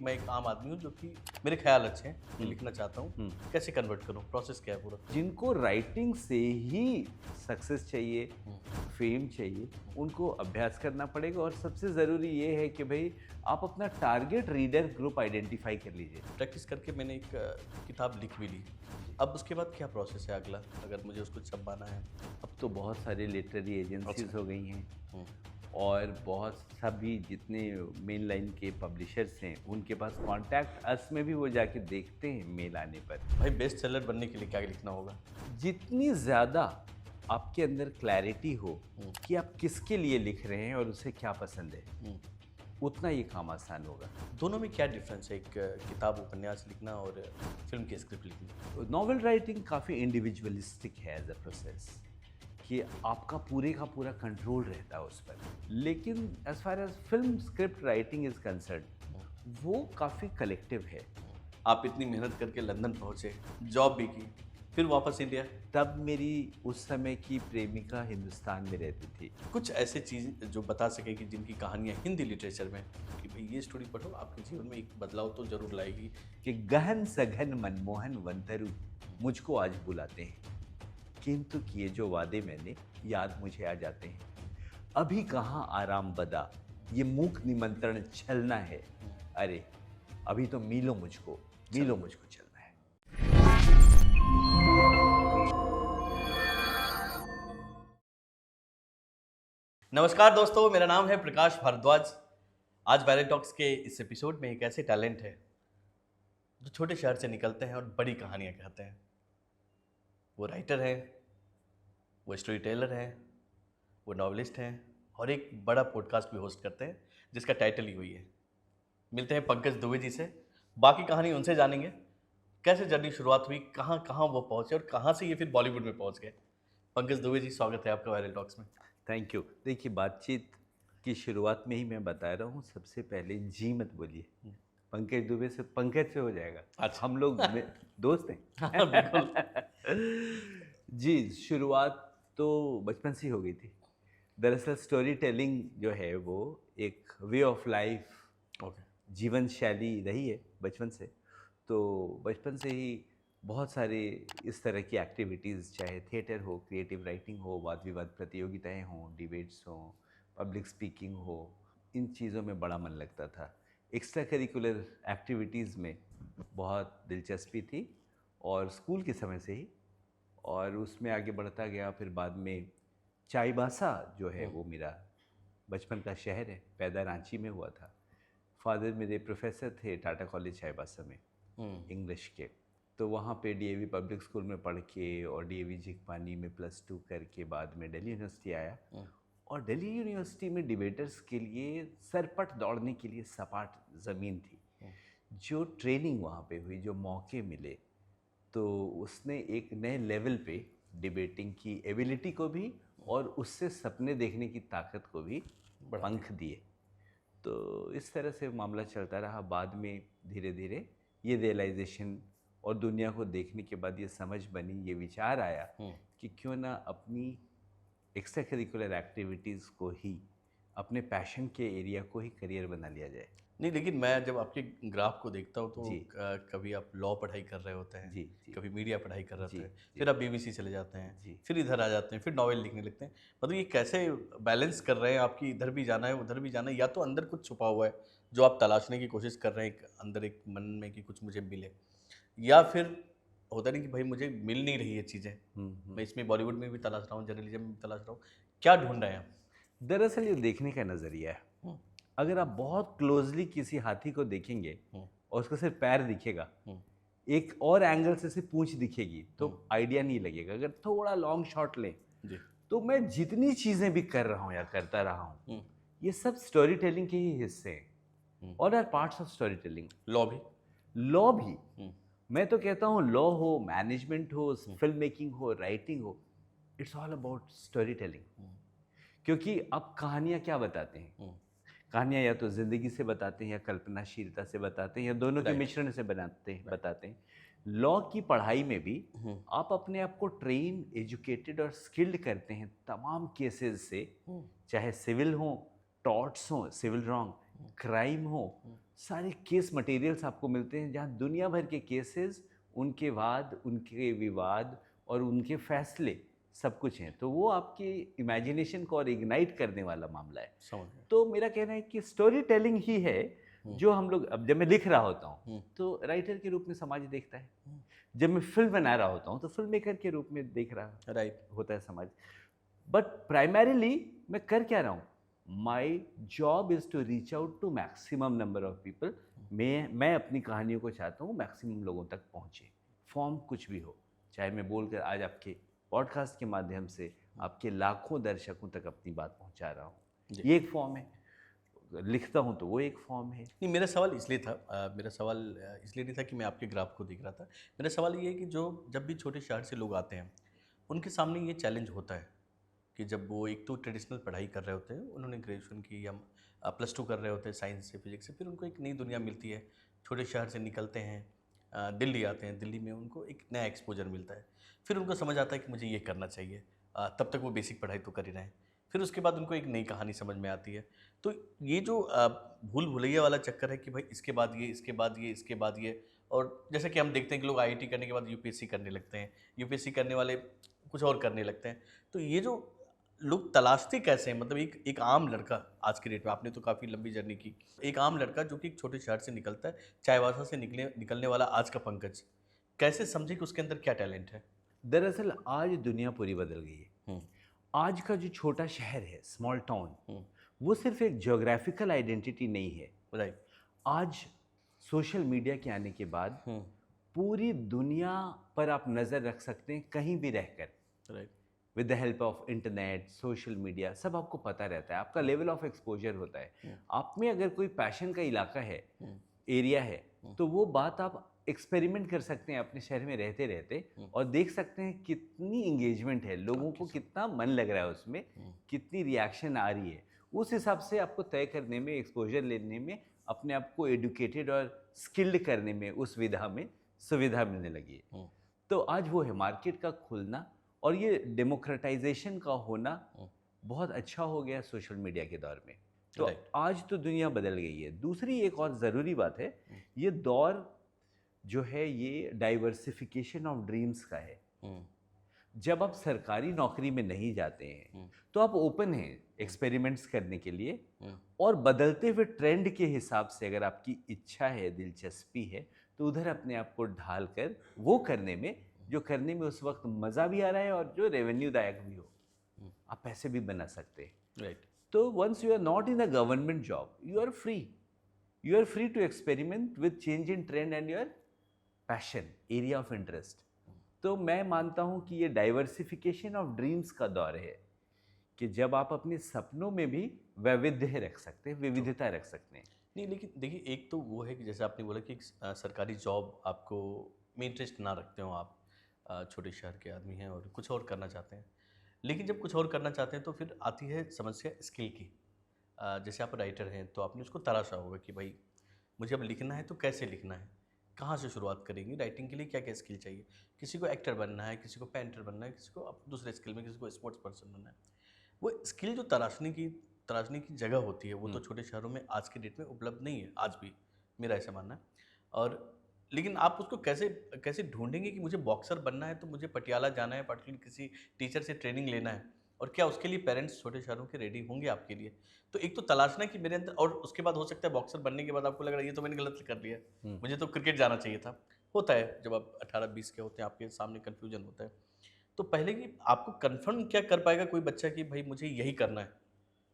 मैं एक आम आदमी हूँ जो कि मेरे ख्याल अच्छे हैं, मैं लिखना चाहता हूँ, कैसे कन्वर्ट करूँ, प्रोसेस क्या है पूरा? जिनको राइटिंग से ही सक्सेस चाहिए, फेम चाहिए, उनको अभ्यास करना पड़ेगा। और सबसे ज़रूरी ये है कि भाई आप अपना टारगेट रीडर ग्रुप आइडेंटिफाई कर लीजिए। प्रैक्टिस करके मैंने एक किताब लिख भी ली। अब उसके बाद क्या प्रोसेस है अगला, अगर मुझे उसको छपवाना है? अब तो बहुत सारी लिटरेरी एजेंसीज अच्छा। हो गई हैं हुँ, और बहुत सभी जितने मेन लाइन के पब्लिशर्स हैं उनके पास कॉन्टैक्ट अस में भी वो जाके देखते हैं मेल आने पर। भाई बेस्ट सेलर बनने के लिए क्या लिखना होगा? जितनी ज़्यादा आपके अंदर क्लैरिटी हो हुँ, कि आप किसके लिए लिख रहे हैं और उसे क्या पसंद है, हुँ। उतना ये काम आसान होगा। दोनों में क्या डिफरेंस है, एक किताब उपन्यास लिखना और फ़िल्म की स्क्रिप्ट लिखना? नॉवेल राइटिंग काफ़ी इंडिविजुअलिस्टिक है एज अ प्रोसेस, कि आपका पूरे का पूरा कंट्रोल रहता है उस पर। लेकिन as far as film script writing is concern, वो काफ़ी कलेक्टिव है। आप इतनी मेहनत करके लंदन पहुँचे, जॉब भी की, फिर वापस इंडिया। तब मेरी उस समय की प्रेमिका हिंदुस्तान में रहती थी। कुछ ऐसे चीज़ जो बता सकें कि जिनकी कहानियाँ हिंदी लिटरेचर में कि भाई ये स्टोरी पढ़ो, आपके जीवन में एक बदलाव तो ज़रूर लाएगी। कि गहन सघन मनमोहन वंतरु मुझको आज बुलाते हैं, किंतु किए जो वादे मैंने याद मुझे आ जाते हैं। अभी कहाँ आराम बदा, ये मूक निमंत्रण छलना है। अरे अभी तो मीलों मुझको चलना है। नमस्कार दोस्तों, मेरा नाम है प्रकाश भारद्वाज। आज वायरल टॉक्स के इस एपिसोड में एक ऐसे टैलेंट है जो छोटे शहर से निकलते हैं और बड़ी कहानियाँ कहते हैं। वो राइटर हैं, वो स्टोरी टेलर हैं, वो नॉवलिस्ट हैं और एक बड़ा पॉडकास्ट भी होस्ट करते हैं जिसका टाइटल ही वही है। मिलते हैं पंकज दुबे जी से, बाकी कहानी उनसे जानेंगे। कैसे जर्नी शुरुआत हुई, कहाँ कहाँ वो पहुँचे और कहाँ से ये फिर बॉलीवुड में पहुँच गए। पंकज दुबे जी, स्वागत है आपका वायरल टॉक्स में। Thank you. देखिए, बातचीत की शुरुआत में ही मैं बता रहा हूँ, सबसे पहले जी मत बोलिए। पंकज दुबे से पंकज से हो जाएगा। अच्छा। हम लोग दोस्त हाँ, बिल्कुल। हैं। जी, शुरुआत तो बचपन से ही हो गई थी। दरअसल स्टोरी टेलिंग जो है वो एक वे ऑफ लाइफ, ओके। जीवन शैली रही है बचपन से। तो बचपन से ही बहुत सारे इस तरह की एक्टिविटीज़, चाहे थिएटर हो, क्रिएटिव राइटिंग हो, वाद विवाद प्रतियोगिताएं हों, डिबेट्स हों, पब्लिक स्पीकिंग हो, इन चीज़ों में बड़ा मन लगता था। एक्स्ट्रा करिकुलर एक्टिविटीज़ में बहुत दिलचस्पी थी और स्कूल के समय से ही, और उसमें आगे बढ़ता गया। फिर बाद में चाईबासा जो है वो मेरा बचपन का शहर है, पैदा रांची में हुआ था। फादर मेरे प्रोफेसर थे टाटा कॉलेज चाईबासा में, इंग्लिश के। तो वहाँ पे डीएवी पब्लिक स्कूल में पढ़ के और डीएवी झिकपानी में +2 करके बाद में दिल्ली यूनिवर्सिटी आया। और दिल्ली यूनिवर्सिटी में डिबेटर्स के लिए सरपट दौड़ने के लिए सपाट ज़मीन थी। जो ट्रेनिंग वहाँ पे हुई, जो मौके मिले, तो उसने एक नए लेवल पे डिबेटिंग की एबिलिटी को भी और उससे सपने देखने की ताकत को भी बढ़ा पंख दिए। तो इस तरह से मामला चलता रहा। बाद में धीरे धीरे ये रियलाइजेशन और दुनिया को देखने के बाद ये समझ बनी, ये विचार आया कि क्यों ना अपनी एक्स्ट्रा करिकुलर एक्टिविटीज़ को ही, अपने पैशन के एरिया को ही करियर बना लिया जाए। नहीं, लेकिन मैं जब आपके ग्राफ को देखता हूँ तो जी कभी आप लॉ पढ़ाई कर रहे होते हैं, जी जी कभी मीडिया पढ़ाई कर रहे होते जी हैं, जी फिर आप बीबीसी चले जाते हैं, जी। फिर इधर आ जाते हैं, फिर नॉवेल लिखने लगते हैं। मतलब ये कैसे बैलेंस कर रहे हैं, आपकी इधर भी जाना है, उधर भी जाना है, या तो अंदर कुछ छुपा हुआ है जो आप तलाशने की कोशिश कर रहे हैं, एक अंदर एक मन में कि कुछ मुझे मिले, या फिर होता नहीं कि भाई मुझे मिल नहीं रही ये चीज़ें, मैं इसमें बॉलीवुड में भी तलाश रहा हूँ, जर्नलिज्म में भी तलाश रहा हूँ, क्या ढूंढ रहे हैं आप? दरअसल ये देखने का नज़रिया है। हम्म, अगर आप बहुत क्लोजली किसी हाथी को देखेंगे हम्म, और उसका सिर्फ पैर दिखेगा, हम्म, एक और एंगल से सिर्फ पूंछ दिखेगी, तो आइडिया नहीं लगेगा। अगर थोड़ा लॉन्ग शॉट लें, जी। तो मैं जितनी चीज़ें भी कर रहा हूँ या करता रहा हूँ, हम्म, ये सब स्टोरी टेलिंग के ही हिस्से हैं और are parts of story telling. Law भी। लॉ भी, हम्म, मैं तो कहता हूँ लॉ हो, मैनेजमेंट हो, फिल्म मेकिंग हो, राइटिंग हो, it's all about story telling. क्योंकि अब कहानियाँ क्या बताते हैं? कहानियाँ या तो ज़िंदगी से बताते हैं या कल्पनाशीलता से बताते हैं या दोनों के राइट। मिश्रण से बताते हैं। लॉ की पढ़ाई में भी आप अपने आप को ट्रेन, एजुकेटेड और स्किल्ड करते हैं तमाम केसेस से, चाहे सिविल हो, टॉर्ट्स हो, सिविल रॉन्ग, क्राइम हो, सारे केस मटेरियल्स आपको मिलते हैं जहाँ दुनिया भर के केसेस, उनके वाद, उनके विवाद और उनके फैसले सब कुछ हैं। तो वो आपकी इमेजिनेशन को और इग्नाइट करने वाला मामला है। समझ गया। तो मेरा कहना है कि स्टोरी टेलिंग ही है जो हम लोग, अब जब मैं लिख रहा होता हूँ हम्म, तो राइटर के रूप में समाज देखता है, हम्म, जब मैं फिल्म बना रहा होता हूँ तो फिल्म मेकर के रूप में देख रहा राइट। होता है समाज। बट प्राइमरीली मैं कर क्या रहा हूँ, my job is to reach out to maximum number of people. मैं अपनी कहानियों को चाहता हूँ मैक्सिमम लोगों तक पहुँचे, फॉर्म कुछ भी हो, चाहे मैं बोलकर आज आपके पॉडकास्ट के माध्यम से आपके लाखों दर्शकों तक अपनी बात पहुँचा रहा हूँ, जी। ये एक फॉर्म है। लिखता हूँ तो वो एक फॉर्म है। नहीं, मेरा सवाल इसलिए था, मेरा सवाल इसलिए नहीं था कि मैं आपके ग्राफ को देख रहा था। मेरा सवाल ये है कि जो जब भी छोटे शहर से लोग आते हैं, उनके सामने ये चैलेंज होता है कि जब वो एक तो ट्रेडिशनल पढ़ाई कर रहे होते हैं, उन्होंने ग्रेजुएशन की या +2 कर रहे होते हैं साइंस से, फिजिक्स से, फिर उनको एक नई दुनिया मिलती है, छोटे शहर से निकलते हैं, दिल्ली आते हैं, दिल्ली में उनको एक नया एक्सपोजर मिलता है, फिर उनको समझ आता है कि मुझे ये करना चाहिए। तब तक वो बेसिक पढ़ाई तो कर ही रहे हैं, फिर उसके बाद उनको एक नई कहानी समझ में आती है। तो ये जो भूल भुलैया वाला चक्कर है कि भाई इसके बाद ये, इसके बाद ये, इसके बाद ये, और जैसे कि हम देखते हैं कि लोग आईआईटी करने के बाद यूपीएससी करने लगते हैं, यूपीएससी करने वाले कुछ और करने लगते हैं। तो ये जो लोग तलाशते कैसे हैं, मतलब एक आम लड़का आज की डेट में, आपने तो काफ़ी लंबी जर्नी की, एक आम लड़का जो कि एक छोटे शहर से निकलता है, चाईबासा से निकलने वाला आज का पंकज, कैसे समझे कि उसके अंदर क्या टैलेंट है? दरअसल आज दुनिया पूरी बदल गई है। हम्म, आज का जो छोटा शहर है, स्मॉल टाउन, हम्म, वो सिर्फ एक ज्योग्राफिकल आइडेंटिटी नहीं है। राइट। आज सोशल मीडिया के आने के बाद हम्म, पूरी दुनिया पर आप नज़र रख सकते हैं कहीं भी रहकर। Right. With the help of internet, social media, सब आपको पता रहता है, आपका लेवल ऑफ एक्सपोजर होता है। आप में अगर कोई पैशन का इलाका है, एरिया है, तो वो बात आप एक्सपेरिमेंट कर सकते हैं अपने शहर में रहते रहते और देख सकते हैं कितनी इंगेजमेंट है, लोगों को कितना मन लग रहा है उसमें, कितनी रिएक्शन आ रही है। उस हिसाब से आपको तय करने में, एक्सपोजर लेने में, अपने आप को एडुकेटेड और स्किल्ड करने में उस विधा में सुविधा मिलने लगी है। तो आज वो है मार्केट का खुलना और ये डेमोक्रेटाइजेशन का होना बहुत अच्छा हो गया सोशल मीडिया के दौर में। तो Right. आज तो दुनिया बदल गई है। दूसरी एक और ज़रूरी बात है, ये दौर जो है ये डाइवर्सिफिकेशन ऑफ ड्रीम्स का है। जब आप सरकारी नौकरी में नहीं जाते हैं तो आप ओपन हैं एक्सपेरिमेंट्स करने के लिए, और बदलते हुए ट्रेंड के हिसाब से अगर आपकी इच्छा है, दिलचस्पी है, तो उधर अपने आप को ढाल कर वो करने में जो करने में उस वक्त मज़ा भी आ रहा है और जो रेवेन्यूदायक भी हो, आप पैसे भी बना सकते हैं। राइट। तो once you are not in a government job, you are free to experiment with change in trend and your passion, area of interest. तो मैं मानता हूँ कि ये डाइवर्सिफिकेशन ऑफ ड्रीम्स का दौर है कि जब आप अपने सपनों में भी वैविध्य रख सकते हैं, विविधता रख सकते हैं। नहीं, लेकिन देखिए, एक तो वो है कि जैसे आपने बोला कि एक सरकारी जॉब आपको में इंटरेस्ट ना रखते हो आप, छोटे शहर के आदमी हैं और कुछ और करना चाहते हैं, लेकिन जब कुछ और करना चाहते हैं तो फिर आती है समस्या स्किल की। जैसे आप राइटर हैं तो आपने उसको तराशा होगा कि भाई मुझे अब लिखना है तो कैसे लिखना है, कहाँ से शुरुआत करेंगे, राइटिंग के लिए क्या क्या स्किल चाहिए। किसी को एक्टर बनना है, किसी को पेंटर बनना है, किसी को अब दूसरे स्किल में, किसी को स्पोर्ट्स पर्सन बनना है। वो स्किल जो तराशने की जगह होती है, वो तो छोटे शहरों में आज की डेट में उपलब्ध नहीं है, आज भी मेरा ऐसा मानना है। और लेकिन आप उसको कैसे कैसे ढूंढेंगे कि मुझे बॉक्सर बनना है तो मुझे पटियाला जाना है, पर्टिकुलर किसी टीचर से ट्रेनिंग लेना है, और क्या उसके लिए पेरेंट्स छोटे शहरों के रेडी होंगे आपके लिए? तो एक तो तलाशना कि मेरे अंदर, और उसके बाद हो सकता है बॉक्सर बनने के बाद आपको लग रहा है ये तो मैंने गलत कर लिया, मुझे तो क्रिकेट जाना चाहिए था। होता है जब आप 18-20 के होते हैं, आपके सामने कन्फ्यूजन होता है। तो पहले कि आपको कन्फर्म क्या कर पाएगा कोई बच्चा कि भाई मुझे यही करना है,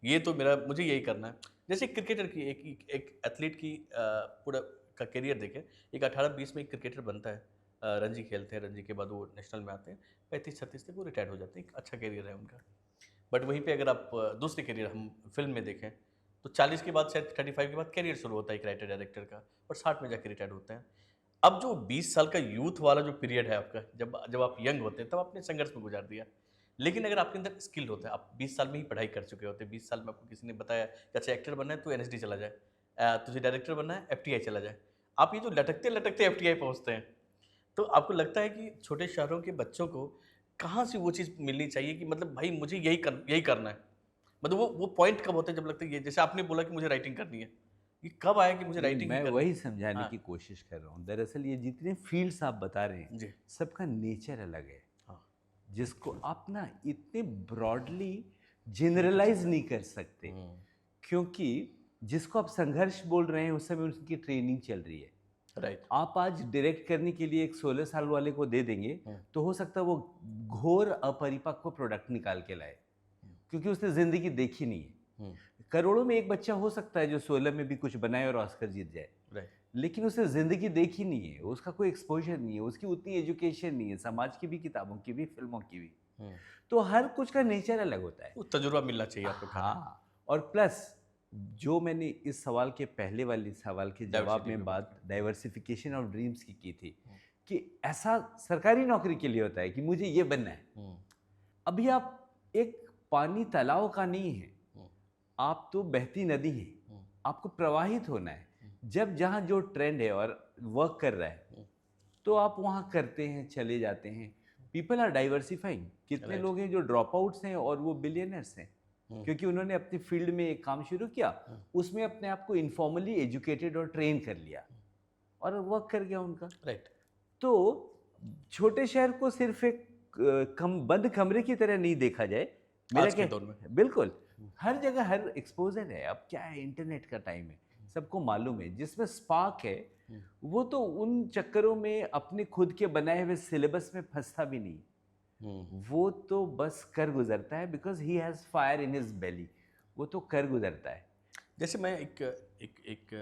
ये तो मेरा, मुझे यही करना है। जैसे क्रिकेटर की एक एथलीट की पूरा का करियर देखें, एक 18-20 में एक क्रिकेटर बनता है, रणजी खेलते हैं, रणजी के बाद वो नेशनल में आते हैं, 35-36 तक वो रिटायर्ड हो जाते हैं, एक अच्छा करियर है उनका। बट वहीं पे अगर आप दूसरे करियर हम फिल्म में देखें तो 40 के बाद, शायद 35 के बाद करियर शुरू होता है एक राइटर डायरेक्टर का, और 60 में जाके रिटायर्ड होते हैं। अब जो 20 साल का यूथ वाला जो पीरियड है आपका, जब आप यंग होते हैं तब आपने संघर्ष में गुजार दिया। लेकिन अगर आपके अंदर स्किल होता है, आप 20 साल में ही पढ़ाई कर चुके होते हैं, 20 साल में आपको किसी ने बताया कि अच्छा एक्टर बनना है तो एनएसडी चला जाए, तुझे डायरेक्टर बनना है एफटीआई चला जाए, आप ये जो लटकते लटकते एफटीआई पहुंचते हैं। तो आपको लगता है कि छोटे शहरों के बच्चों को कहाँ से वो चीज़ मिलनी चाहिए कि मतलब भाई मुझे यही करना है? मतलब वो पॉइंट कब होता है जब लगता है ये, जैसे आपने बोला कि मुझे राइटिंग करनी है, ये कब आया कि मुझे राइटिंग ही मैं करनी वही है? समझाने हाँ। की कोशिश कर रहा हूँ। दरअसल ये जितने फील्ड्स आप बता रहे हैं, जी। सबका नेचर अलग है, हाँ। जिसको आप ना इतने ब्रॉडली जनरलाइज नहीं कर सकते, हम्म, क्योंकि जिसको आप संघर्ष बोल रहे हैं उस समय उनकी ट्रेनिंग चल रही है। राइट। आप आज डायरेक्ट करने के लिए एक 16 साल वाले को दे देंगे तो हो सकता है वो घोर अपरिपक्व प्रोडक्ट निकाल के लाए, क्योंकि उसने ज़िंदगी देखी नहीं है। हम्म, करोड़ों में एक बच्चा हो सकता है जो 16 में भी कुछ बनाए और ऑस्कर जीत जाए, राइट। लेकिन उसने ज़िंदगी देखी नहीं है, उसका कोई एक्सपोजर नहीं है, उसकी उतनी एजुकेशन नहीं है, समाज की भी, किताबों की भी, फिल्मों की भी। हम्म, तो हर कुछ का नेचर अलग होता है। वो तजुर्बा मिलना चाहिए आपको खाने में। हाँ, और प्लस जो मैंने इस सवाल के पहले वाले सवाल के जवाब Diversity में पे बात डाइवर्सिफिकेशन ऑफ ड्रीम्स की थी, हम्म, कि ऐसा सरकारी नौकरी के लिए होता है कि मुझे ये बनना है। हम्म, अभी आप एक पानी तालाब का नहीं है, हम्म, आप तो बहती नदी हैं, हम्म, आपको प्रवाहित होना है। जब जहाँ जो ट्रेंड है और वर्क कर रहा है, हम्म, तो आप वहाँ करते हैं, चले जाते हैं। People are diversifying. कितने Right. लोग हैं जो ड्रॉप आउट्स हैं और वो बिलियनर्स हैं, हम्म, क्योंकि उन्होंने अपनी फील्ड में एक काम शुरू किया, उसमें अपने आप को इनफॉर्मली एजुकेटेड और ट्रेन कर लिया और वर्क कर गया उनका। राइट। तो छोटे शहर को सिर्फ एक बंद कमरे की तरह नहीं देखा जाए। मेरा आज के क्या, दौर में। बिल्कुल हर जगह हर एक्सपोजर है। अब क्या है, इंटरनेट का टाइम है, सबको मालूम है। जिसमें स्पार्क है वो तो उन चक्करों में अपने खुद के बनाए हुए सिलेबस में फंसता भी नहीं, वो तो बस कर गुजरता है, because he has fire in his belly. वो तो कर गुजरता है। जैसे मैं एक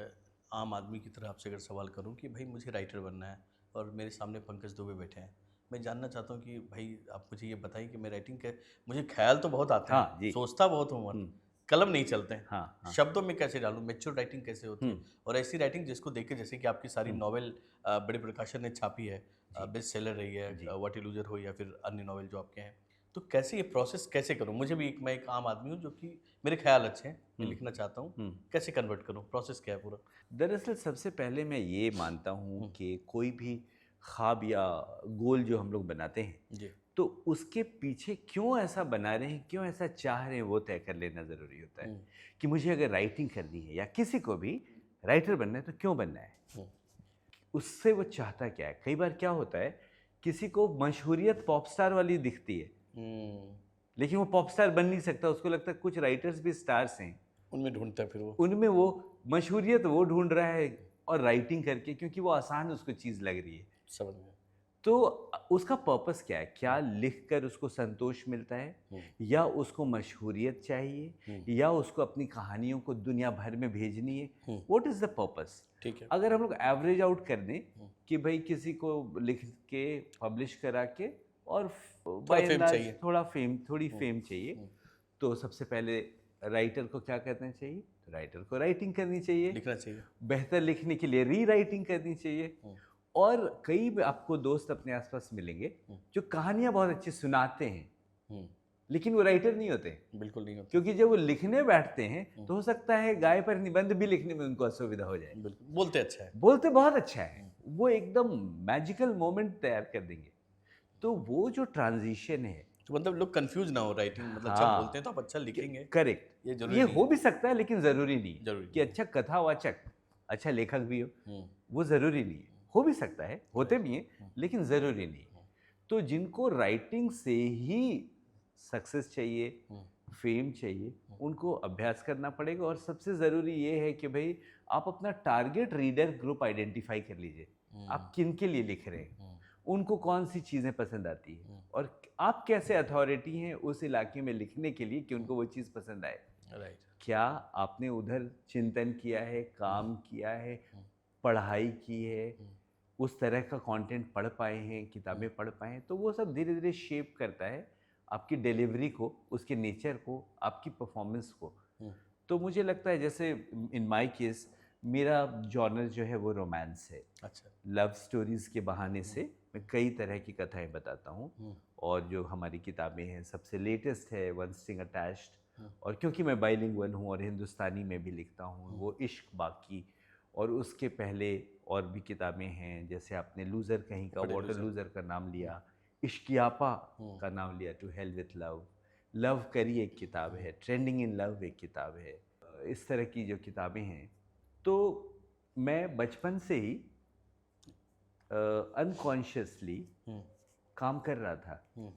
आम आदमी की तरह आपसे अगर सवाल करूं कि भाई मुझे राइटर बनना है और मेरे सामने पंकज दुबे बैठे हैं, मैं जानना चाहता हूं कि भाई आप मुझे ये बताइए कि मैं राइटिंग के मुझे ख्याल तो बहुत आते हाँ हैं, जी। सोचता बहुत हूँ, हम्म, कलम नहीं चलते हैं, हाँ हाँ। शब्दों में कैसे डालूं, मैच्योर राइटिंग कैसे होती है, हम्म, और ऐसी राइटिंग जिसको देख के, जैसे कि आपकी सारी नॉवेल बड़े प्रकाशन ने छापी है, जी बेस्ट सेलर रही है, जी। व्हाट यू लूजर हो या फिर अन्य नॉवेल जो आपके हैं, तो कैसे ये प्रोसेस कैसे करूं? मुझे भी मैं एक आम आदमी हूँ जो कि मेरे ख्याल अच्छे हैं, मैं लिखना चाहता हूँ, कैसे कन्वर्ट करूँ, प्रोसेस क्या है पूरा? दरअसल सबसे पहले मैं ये मानता हूँ कि कोई भी ख्वाब या गोल जो हम लोग बनाते हैं, जी। तो उसके पीछे क्यों ऐसा बना रहे हैं, क्यों ऐसा चाह रहे हैं, वो तय कर लेना ज़रूरी होता है। कि मुझे अगर राइटिंग करनी है या किसी को भी राइटर बनना है, तो क्यों बनना है, उससे वो चाहता क्या है। कई बार क्या होता है, किसी को मशहूरियत पॉप स्टार वाली दिखती है, लेकिन वो पॉप स्टार बन नहीं सकता। उसको लगता है कुछ राइटर्स भी स्टार्स हैं, उनमें ढूंढता है फिर वो। उनमें वो मशहूरियत वो ढूंढ रहा है, और राइटिंग करके, क्योंकि वो आसान उसको चीज़ लग रही है। समझ गया। तो उसका पर्पस क्या है, क्या लिख कर उसको संतोष मिलता है, या उसको मशहूरियत चाहिए, या उसको अपनी कहानियों को दुनिया भर में भेजनी है। What is the purpose? ठीक है। अगर हम लोग एवरेज आउट कर दें कि भाई किसी को लिख के पब्लिश करा के और बाय फेम अंदाज चाहिए। थोड़ी फेम चाहिए, तो सबसे पहले राइटर को क्या करना चाहिए? तो राइटर को राइटिंग करनी चाहिए, लिखना चाहिए। बेहतर लिखने के लिए री राइटिंग करनी चाहिए। और कई आपको दोस्त अपने आसपास मिलेंगे जो कहानियां बहुत अच्छी सुनाते हैं, लेकिन वो राइटर नहीं होते, बिल्कुल नहीं होता। क्योंकि जब वो लिखने बैठते हैं तो हो सकता है गाय पर निबंध भी लिखने में उनको असुविधा हो जाए। बिल्कुल बोलते अच्छा है। बोलते बहुत अच्छा है, वो एकदम मैजिकल मोमेंट तैयार कर देंगे। तो वो जो ट्रांजिशन है, तो मतलब लोग कंफ्यूज ना हो राइटिंग, मतलब अच्छा बोलते हैं तो आप अच्छा लिखेंगे, करेक्ट, ये जरूरी ये नहीं हो है। भी सकता है, लेकिन ज़रूरी नहीं है जरूरी कि अच्छा कथावाचक अच्छा लेखक भी हो, हम्म, वो ज़रूरी नहीं है। हो भी सकता है, होते भी हैं, लेकिन ज़रूरी नहीं है। तो जिनको राइटिंग से ही सक्सेस चाहिए, फेम चाहिए, उनको अभ्यास करना पड़ेगा। और सबसे ज़रूरी ये है कि भाई आप अपना टारगेट रीडर ग्रुप आइडेंटिफाई कर लीजिए। आप किन के लिए लिख रहे हैं, उनको कौन सी चीज़ें पसंद आती हैं, और आप कैसे अथॉरिटी हैं उस इलाके में लिखने के लिए कि उनको वो चीज़ पसंद आए। राइट। क्या आपने उधर चिंतन किया है, काम किया है, पढ़ाई की है, उस तरह का कंटेंट पढ़ पाए हैं, किताबें पढ़ पाए हैं, तो वो सब धीरे धीरे शेप करता है आपकी डिलीवरी को, उसके नेचर को, आपकी परफॉर्मेंस को। तो मुझे लगता है जैसे इन माय केस मेरा जॉनर जो है वो रोमांस है। अच्छा। लव स्टोरीज़ के बहाने से मैं कई तरह की कथाएं बताता हूँ, और जो हमारी किताबें हैं सबसे लेटेस्ट है वन स्ट्रिंग अटैच्ड। और क्योंकि मैं बाइलिंगुअल हूँ और हिंदुस्तानी में भी लिखता हूँ, वो इश्क बाकी। और उसके पहले और भी किताबें हैं, जैसे आपने लूज़र कहीं का, बड़े वाटर लूजर। लूज़र का नाम लिया, इश्कियापा का नाम लिया, to hell with love, love करी एक किताब है, ट्रेंडिंग इन लव एक किताब है। इस तरह की जो किताबें हैं तो मैं बचपन से ही अनकॉन्शियसली काम कर रहा था,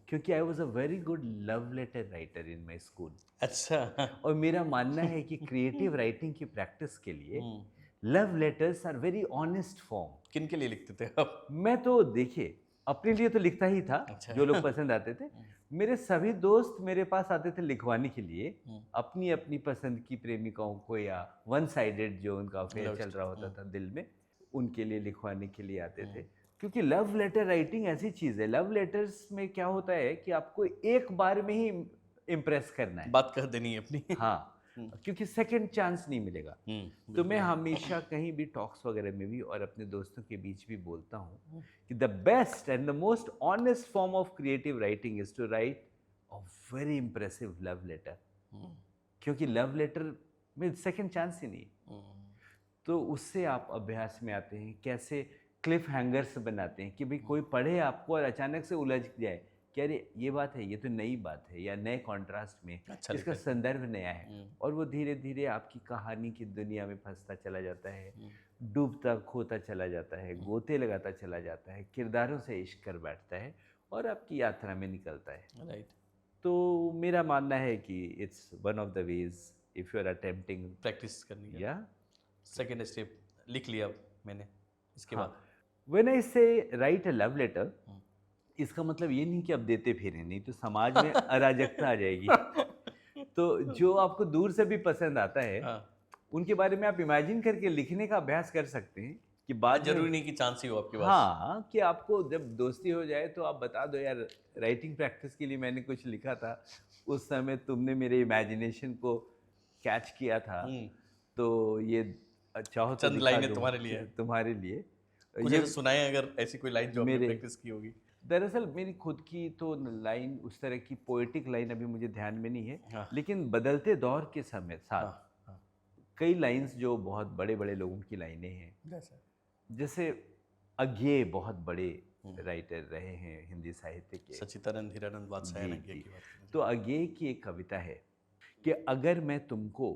क्योंकि I was a very good love letter writer in my school. अच्छा। और मेरा मानना है कि क्रिएटिव राइटिंग की प्रैक्टिस के लिए love letters are very honest form. किन के लिए लिखते थे आप? मैं तो देखिए अपने लिए तो लिखता ही था, अच्छा। जो लोग पसंद आते थे। मेरे सभी दोस्त मेरे पास आते थे लिखवाने के लिए, अपनी अपनी पसंद की प्रेमिकाओं को, या वन साइडेड जो उनका अफेयर Love चल रहा होता story, था दिल में, उनके लिए लिखवाने के लिए आते थे। क्योंकि लव लेटर राइटिंग ऐसी चीज़ है, लव लेटर्स में क्या होता है कि आपको एक बार में ही इम्प्रेस करना है। बात कर देनी है अपनी। हाँ, क्योंकि सेकंड चांस नहीं मिलेगा। तो मैं हमेशा कहीं भी टॉक्स वगैरह में भी और अपने दोस्तों के बीच भी बोलता हूँ कि the best and the most honest form of creative writing is to write a very impressive love letter. क्योंकि लव लेटर में सेकंड चांस ही नहीं। तो उससे आप अभ्यास में आते हैं, कैसे क्लिफ हैंगर्स बनाते हैं कि भाई कोई पढ़े आपको और अचानक से उलझ जाए कि अरे ये बात है, ये तो नई बात है, या नए कॉन्ट्रास्ट में अच्छा इसका लिखा है। संदर्भ नया है, और वो धीरे धीरे आपकी कहानी की दुनिया में फंसता चला जाता है, डूबता खोता चला जाता है, गोते लगाता चला जाता है, किरदारों से इश्क कर बैठता है और आपकी यात्रा में निकलता है। राइट। तो मेरा मानना है कि it's one of the ways if you are attempting. Practice करनी है। या सेकेंड स्टेप लिख लिया मैंने, इसके बाद व्हेन आई से राइट अ लव लेटर, इसका मतलब ये नहीं कि आप देते फिरें, नहीं तो समाज में अराजकता आ जाएगी। तो जो आपको दूर से भी पसंद आता है, उनके बारे में आप इमेजिन करके लिखने का अभ्यास कर सकते हैं कि बाद जरूरी में, नहीं कि चांस ही हो आपके पास। हाँ, कि आपको जब दोस्ती हो जाए तो आप बता दो यार राइटिंग प्रैक्टिस के लिए मैंने कुछ लिखा था, उस समय तुमने मेरे इमेजिनेशन को कैच किया था, तो ये चाहो तो चंद दिखा लाइनें दूं तुम्हारे लिए है। तुम्हारे लिए। कुछ ये ऐसे सुनाए अगर ऐसी कोई लाइन जो आपने मेरे प्रैक्टिस की होगी। दरअसल मेरी खुद की तो लाइन, उस तरह की पोएटिक लाइन अभी मुझे ध्यान में नहीं है, हाँ। लेकिन बदलते दौर के समय साथ हाँ। कई लाइंस जो बहुत बड़े बड़े लोगों की लाइनें हैं, जैसे जैसे अज्ञे बहुत बड़े राइटर रहे हैं हिंदी साहित्य के। सच्चिदानंद हीरानंद बादशाह जी ने जी। की बात करें। तो अज्ञे की एक कविता है कि अगर मैं तुमको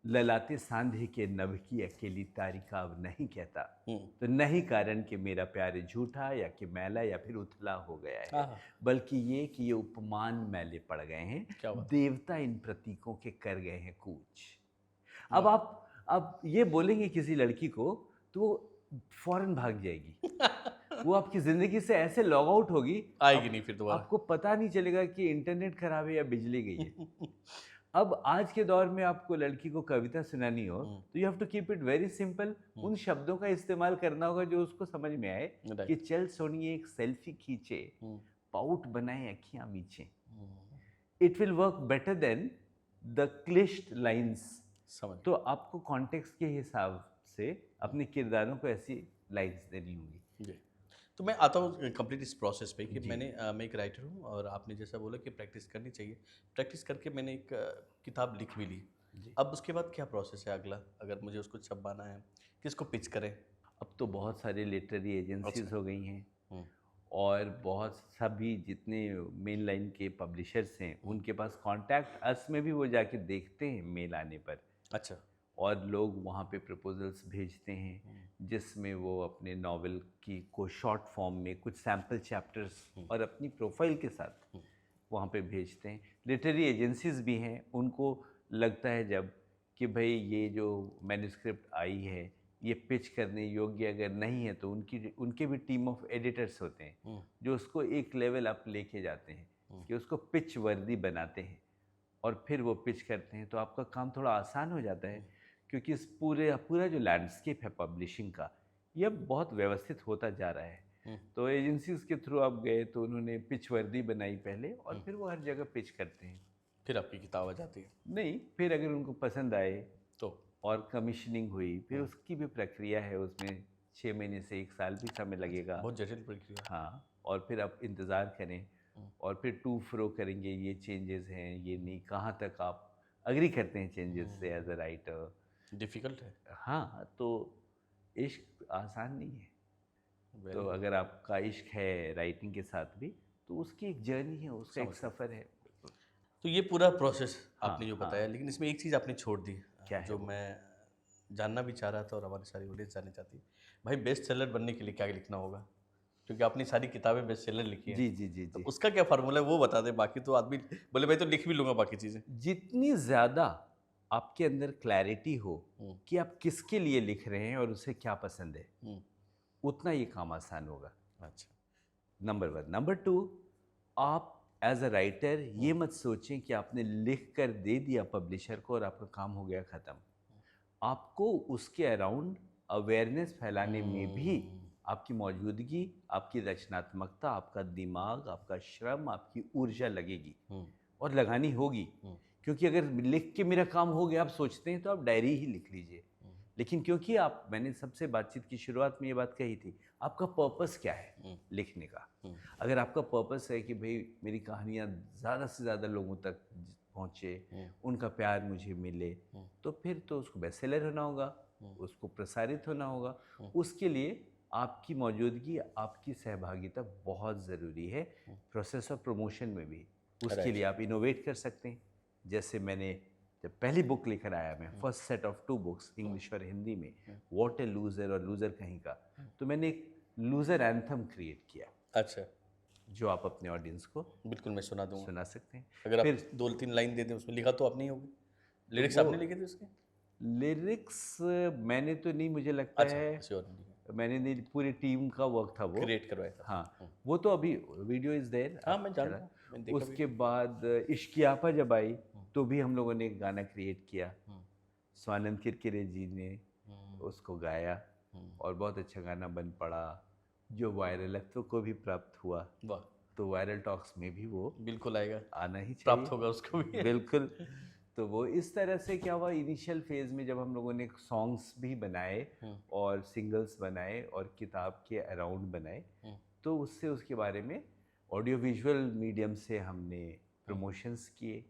ललाते सांधे के नभ की अकेली तारिका अब नहीं कहता, तो नहीं कारण कि मेरा प्यार झूठा या कि मैला या फिर उथला हो गया है, बल्कि ये कि ये उपमान मैले पड़ गए हैं, क्या बात। देवता इन प्रतीकों के कर गए हैं कूच। अब आप ये बोलेंगे किसी लड़की को तो वो फौरन भाग जाएगी। वो आपकी जिंदगी से ऐसे लॉग आउट होगी, आएगी नहीं फिर दोबारा। आपको पता नहीं चलेगा कि इंटरनेट खराब है या बिजली गई है। अब आज के दौर में आपको लड़की को कविता सुनानी हो तो you have to keep it very simple. उन शब्दों का इस्तेमाल करना होगा जो उसको समझ में आए, कि चल सोनिए एक सेल्फी खींचे, पाउट बनाए अखियां मीचे। It will work better than the cliched lines. तो आपको कॉन्टेक्स्ट के हिसाब से अपने किरदारों को ऐसी लाइंस देनी होंगी। तो मैं आता हूँ कंप्लीट इस प्रोसेस पे कि मैं एक राइटर हूँ और आपने जैसा बोला कि प्रैक्टिस करनी चाहिए। प्रैक्टिस करके मैंने एक किताब लिख भी ली। अब उसके बाद क्या प्रोसेस है अगला, अगर मुझे उसको छपवाना है, किसको पिच करें? अब तो बहुत सारी लिटरेरी एजेंसीज हो गई हैं, और बहुत सभी जितने मेन लाइन के पब्लिशर्स हैं उनके पास कॉन्टैक्ट अस में भी वो जाके देखते हैं मेल आने पर। अच्छा। और लोग वहाँ पे प्रपोजल्स भेजते हैं जिसमें वो अपने नावल की को शॉर्ट फॉर्म में कुछ सैम्पल चैप्टर्स और अपनी प्रोफाइल के साथ वहाँ पे भेजते हैं। लिटरेरी एजेंसीज भी हैं, उनको लगता है जब कि भाई ये जो मैन्युस्क्रिप्ट आई है ये पिच करने योग्य अगर नहीं है, तो उनके भी टीम ऑफ एडिटर्स होते हैं जो उसको एक लेवल अप लेके जाते हैं कि उसको पिच वर्दी बनाते हैं और फिर वो पिच करते हैं। तो आपका काम थोड़ा आसान हो जाता है, क्योंकि इस पूरा जो लैंडस्केप है पब्लिशिंग का, ये अब बहुत व्यवस्थित होता जा रहा है। तो एजेंसीज के थ्रू आप गए तो उन्होंने पिच वर्दी बनाई पहले, और फिर वो हर जगह पिच करते हैं। फिर आपकी किताब आ जाती है? नहीं, फिर अगर उनको पसंद आए तो और कमीशनिंग हुई, फिर उसकी भी प्रक्रिया है, उसमें 6 महीने से 1 साल भी समय लगेगा। बहुत जटिल प्रक्रिया। हाँ, और फिर आप इंतज़ार करें और फिर टू फ्रो करेंगे, ये चेंजेस हैं, ये नहीं, कहाँ तक आप अग्री करते हैं चेंजेस से एज अ राइटर। डिफ़िकल्ट है। हाँ, तो इश्क आसान नहीं है। तो अगर आपका इश्क है राइटिंग के साथ भी, तो उसकी एक जर्नी है, उसका एक सफ़र है। तो ये पूरा प्रोसेस आपने जो बताया, लेकिन इसमें एक चीज़ आपने छोड़ दी, क्या है जो वो? मैं जानना भी चाह रहा था और हमारी सारी ऑडियंस जानना चाहती है, भाई बेस्ट सेलर बनने के लिए क्या लिखना होगा? क्योंकि आपने सारी किताबें बेस्ट सेलर लिखी हैं। जी जी जी तो जी। उसका क्या फार्मूला है वो बता दें, बाकी तो आदमी बोले भाई तो लिख भी लूँगा बाकी चीज़ें। जितनी ज़्यादा आपके अंदर क्लैरिटी हो हुँ, कि आप किसके लिए लिख रहे हैं और उसे क्या पसंद है, हुँ, उतना ये काम आसान होगा। अच्छा। Number one. नंबर टू, आप एज अ राइटर ये मत सोचें कि आपने लिख कर दे दिया पब्लिशर को और आपका काम हो गया ख़त्म। आपको उसके अराउंड अवेयरनेस फैलाने में भी हुँ, आपकी मौजूदगी, आपकी रचनात्मकता, आपका दिमाग, आपका श्रम, आपकी ऊर्जा लगेगी हुँ, और लगानी होगी। हुँ, क्योंकि अगर लिख के मेरा काम हो गया आप सोचते हैं तो आप डायरी ही लिख लीजिए। हुँ, लेकिन क्योंकि आप, मैंने सबसे बातचीत की शुरुआत में ये बात कही थी, आपका पर्पस क्या है हुँ, लिखने का? हुँ, अगर आपका पर्पस है कि भाई मेरी कहानियाँ ज़्यादा से ज़्यादा लोगों तक पहुँचे, हुँ, उनका प्यार मुझे मिले, हुँ, तो फिर तो उसको बेस्टसेलर होना होगा, हुँ, उसको प्रसारित होना होगा। हुँ, उसके लिए आपकी मौजूदगी, आपकी सहभागिता बहुत ज़रूरी है, हुँ, प्रोसेस ऑफ प्रमोशन में भी। उसके राइट। लिए आप इनोवेट कर सकते हैं। जैसे मैंने जब पहली बुक लेकर आया, मैं हुँ, फर्स्ट सेट ऑफ 2 बुक्स हुँ, इंग्लिश और हिंदी में, हुँ, व्हाट ए लूज़र और लूज़र कहीं का, हुँ, तो मैंने एक लूज़र एंथम क्रिएट किया, अच्छा, जो आप अपने ऑडियंस को बिल्कुल मैं सुना दूँगा। सुना सकते हैं। अगर आप फिर 2-3 लाइन दे दें उसमें, लिखा तो आपने ही होगा? तो लिरिक्स वो आपने लिखे थे उसके? लिरिक्स मैंने तो नहीं, मुझे लगता अच्छा, है किसी और ने लिखा, मैंने नहीं, पूरी टीम का वर्क था वो। क्रिएट करवाया था हाँ, आपने। हुँ, वो तो अभी वीडियो इज़ देयर, हाँ, आप मैं चला। जानता हूँ, मैंने देखा भी। उसके बाद इश्कियापा जब आई, हुँ, तो भी हम लोगों ने एक गाना क्रिएट किया। हुँ, स्वानंद किरकिरे जी ने हुँ, उसको गाया हुँ, और बहुत अच्छा गाना बन पड़ा, जो वायरल अफ्तों को भी प्राप्त हुआ। वाह! तो वायरल टॉक्स में भी वो बिल्कुल आएगा, आना ही प्राप्त चाहिए। होगा उसको भी। बिल्कुल। तो वो इस तरह से क्या हुआ, इनिशियल फेज़ में जब हम लोगों ने सॉन्ग्स भी बनाए हुँ, और सिंगल्स बनाए और किताब के अराउंड बनाए, हुँ, तो उससे उसके बारे में ऑडियो विजुअल मीडियम से हमने हुँ, प्रमोशंस किए,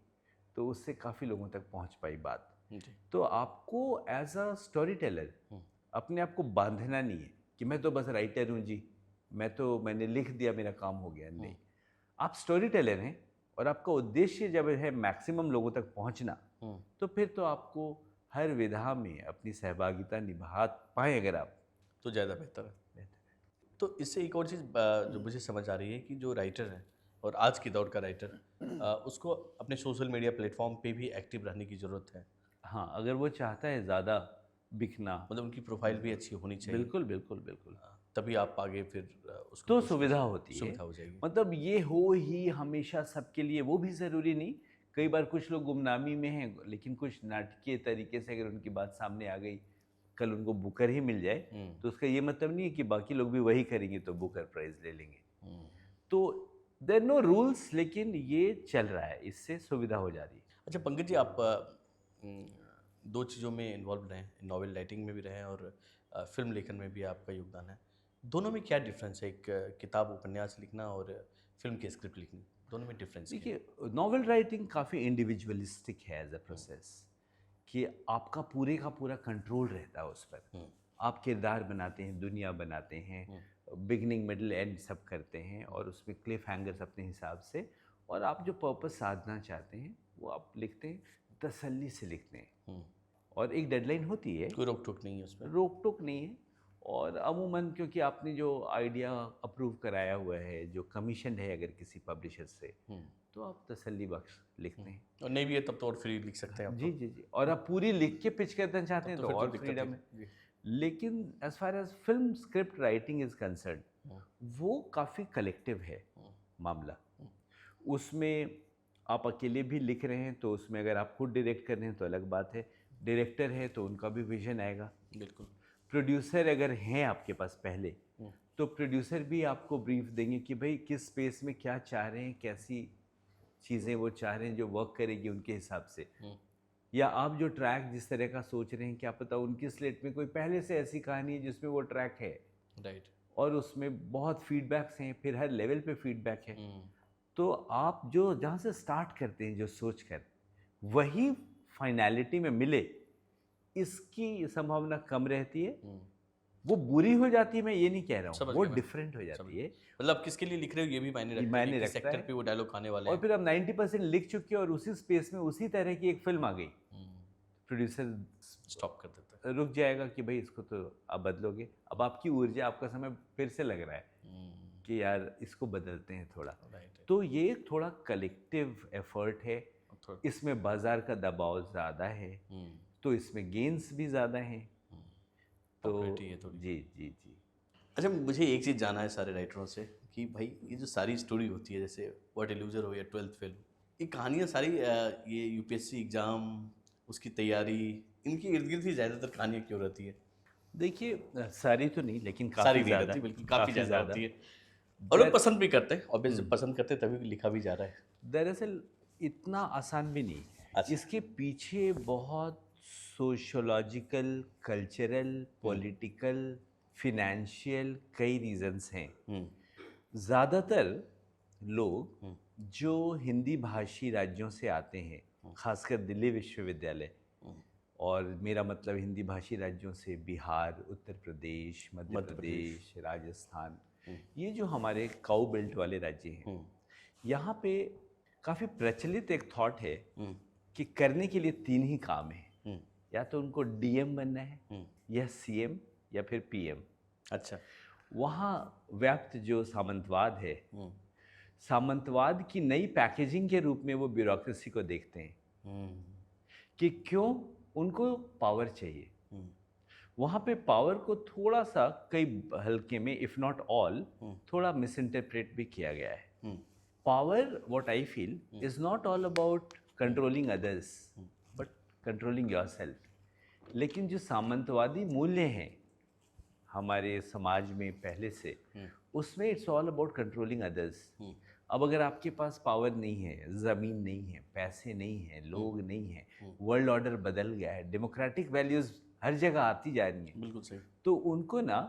तो उससे काफ़ी लोगों तक पहुंच पाई बात। जी, तो आपको एज अ स्टोरी टेलर हुँ, अपने आप को बांधना नहीं है कि मैं तो बस राइटर हूँ जी, मैंने लिख दिया, मेरा काम हो गया। हुँ, नहीं, आप स्टोरी टेलर हैं और आपका उद्देश्य जब है मैक्सिमम लोगों तक पहुंचना, हुँ, तो फिर तो आपको हर विधा में अपनी सहभागिता निभा पाएँ अगर आप। तो ज़्यादा बेहतर है। बेहतर तो इससे एक और चीज़ जो मुझे समझ आ रही है कि जो राइटर है और आज के दौर का राइटर, उसको अपने सोशल मीडिया प्लेटफॉर्म पे भी एक्टिव रहने की ज़रूरत है। हाँ, अगर वो चाहता है ज़्यादा बिकना, मतलब उनकी प्रोफाइल भी अच्छी होनी चाहिए। बिल्कुल, बिल्कुल, बिल्कुल। तभी आप आगे फिर उसको तो पुश कर सुविधा होती है। सुविधा हो जाएगी। मतलब ये हो ही हमेशा सबके लिए वो भी ज़रूरी नहीं। कई बार कुछ लोग गुमनामी में हैं, लेकिन कुछ नाटकीय तरीके से अगर उनकी बात सामने आ गई, कल उनको बुकर ही मिल जाए, हुँ, तो उसका ये मतलब नहीं है कि बाकी लोग भी वही करेंगे तो बुकर प्राइज़ ले लेंगे। हुँ। तो देयर नो रूल्स, लेकिन ये चल रहा है, इससे सुविधा हो जा रही है। अच्छा पंकज जी, आप 2 चीज़ों में इन्वॉल्व रहे हैं, नॉवेल राइटिंग में भी रहे हैं और फ़िल्म लेखन में भी आपका योगदान है। दोनों में क्या डिफ़रेंस है? एक किताब उपन्यास लिखना और फ़िल्म की स्क्रिप्ट लिखनी, दोनों में डिफ़रेंस क्या है? देखिए, नॉवेल राइटिंग काफ़ी इंडिविजुअलिस्टिक है एज अ हुँ, प्रोसेस, कि आपका पूरे का पूरा कंट्रोल रहता है उस पर। हुँ, आप किरदार बनाते हैं, दुनिया बनाते हैं, हुँ, बिगिनिंग मिडल एंड सब करते हैं और उसमें क्लिफ हैंगर्स अपने हिसाब से, और आप जो पर्पस साधना चाहते हैं वो आप लिखते हैं, तसल्ली से लिखते हैं। हुँ। और एक डेडलाइन होती है, कोई रोक-टोक नहीं है उसमें? रोक टोक नहीं है। और अमूमन क्योंकि आपने जो आइडिया अप्रूव कराया हुआ है, जो कमीशन है अगर किसी पब्लिशर से, हुँ, तो आप तसल्ली बख्श लिखते हुँ। हैं। और नहीं भी है तब तो और फ्री लिख सकते हैं आप जी तो। जी जी, और आप पूरी लिख के पिच करना चाहते तब हैं तो तो फिर तो और दिक्कत ही फ्रीडम है। जी। लेकिन as far as film script writing is concern, हुँ, वो काफ़ी कलेक्टिव है हुँ, मामला। हुँ, उसमें आप अकेले भी लिख रहे हैं तो उसमें अगर आप खुद डायरेक्ट कर रहे हैं तो अलग बात है, डायरेक्टर है तो उनका भी विजन आएगा, बिल्कुल। प्रोड्यूसर अगर हैं आपके पास पहले, हुँ, तो प्रोड्यूसर भी आपको ब्रीफ देंगे कि भाई किस स्पेस में क्या चाह रहे हैं, कैसी चीज़ें वो चाह रहे हैं जो वर्क करेगी उनके हिसाब से। हुँ, या आप जो ट्रैक जिस तरह का सोच रहे हैं, क्या पता उनकी स्लेट में कोई पहले से ऐसी कहानी है जिसमें वो ट्रैक है राइट। और उसमें बहुत फीडबैक्स हैं, फिर हर लेवल पे फीडबैक है। हुँ, तो आप जो जहाँ से स्टार्ट करते हैं जो सोच कर, वही फाइनैलिटी में मिले, इसकी संभावना कम रहती है। हुँ। वो बुरी हो जाती है, मैं ये नहीं कह रहा हूँ, समझ वो गया मैं, डिफरेंट हो समझ जाती गया। है। मतलब आप किसके लिए लिख रहे हो ये भी मायने ये रखता है कि मायने किस रखता सेक्टर है। पे वो डायलॉग आने वाले और हैं। फिर आप 90% लिख चुके हैं और उसी स्पेस में उसी तरह की एक फिल्म आ गई, हुँ, प्रोड्यूसर स्टॉप कर देता है। रुक जाएगा कि भाई इसको तो अब बदलोगे, अब आपकी ऊर्जा, आपका समय फिर से लग रहा है कि यार इसको बदलते हैं थोड़ा। राइट। तो ये थोड़ा कलेक्टिव एफर्ट है, इसमें बाजार का दबाव ज़्यादा है, तो इसमें गेन्स भी ज़्यादा हैं। तो पॉपुलैरिटी है थोड़ी। जी जी जी। अच्छा, मुझे एक चीज़ जानना है सारे राइटरों से कि भाई ये जो सारी स्टोरी होती है, जैसे व्हाट ए लूजर हो या 12th फेल, ये कहानियाँ सारी ये यूपीएससी एग्ज़ाम, उसकी तैयारी, इनकी इर्द गिर्द ही ज़्यादातर कहानियाँ क्यों रहती है? देखिए सारी तो नहीं, लेकिन सारी काफ़ी नहीं ज़्यादा, रहती, बिल्कुल काफ़ी ज़्यादा ज़्यादा। होती है और लोग दर पसंद भी करते हैं, ऑब्वियसली पसंद करते हैं तभी लिखा भी जा रहा है। दरअसल इतना आसान भी नहीं है। अच्छा। इसके पीछे बहुत सोशोलॉजिकल, कल्चरल, पॉलिटिकल, फिनेंशियल कई रीजंस हैं। ज़्यादातर लोग जो हिंदी भाषी राज्यों से आते हैं, खासकर दिल्ली विश्वविद्यालय, और मेरा मतलब हिंदी भाषी राज्यों से बिहार, उत्तर प्रदेश, मध्य प्रदेश, राजस्थान, ये जो हमारे काउ बेल्ट वाले राज्य हैं, यहाँ पे काफ़ी प्रचलित एक थॉट है कि करने के लिए 3 ही काम हैं, या तो उनको डीएम बनना है, या सीएम, या फिर पीएम। अच्छा। वहाँ व्याप्त जो सामंतवाद है, सामंतवाद की नई पैकेजिंग के रूप में वो ब्यूरोक्रेसी को देखते हैं कि क्यों उनको पावर चाहिए। वहाँ पे पावर को थोड़ा सा कई हल्के में, इफ नॉट ऑल, थोड़ा मिस इंटरप्रेट भी किया गया है। Power, what I feel, is not all about controlling others but controlling yourself. लेकिन जो सामंतवादी मूल्य हैं हमारे समाज में पहले से, उसमें it's all about controlling others. अब अगर आपके पास पावर नहीं है, ज़मीन नहीं है, पैसे नहीं है, लोग नहीं है, वर्ल्ड ऑर्डर बदल गया है, डेमोक्रेटिक वैल्यूज़ हर जगह आती जा रही हैं, बिल्कुल सही। तो उनको ना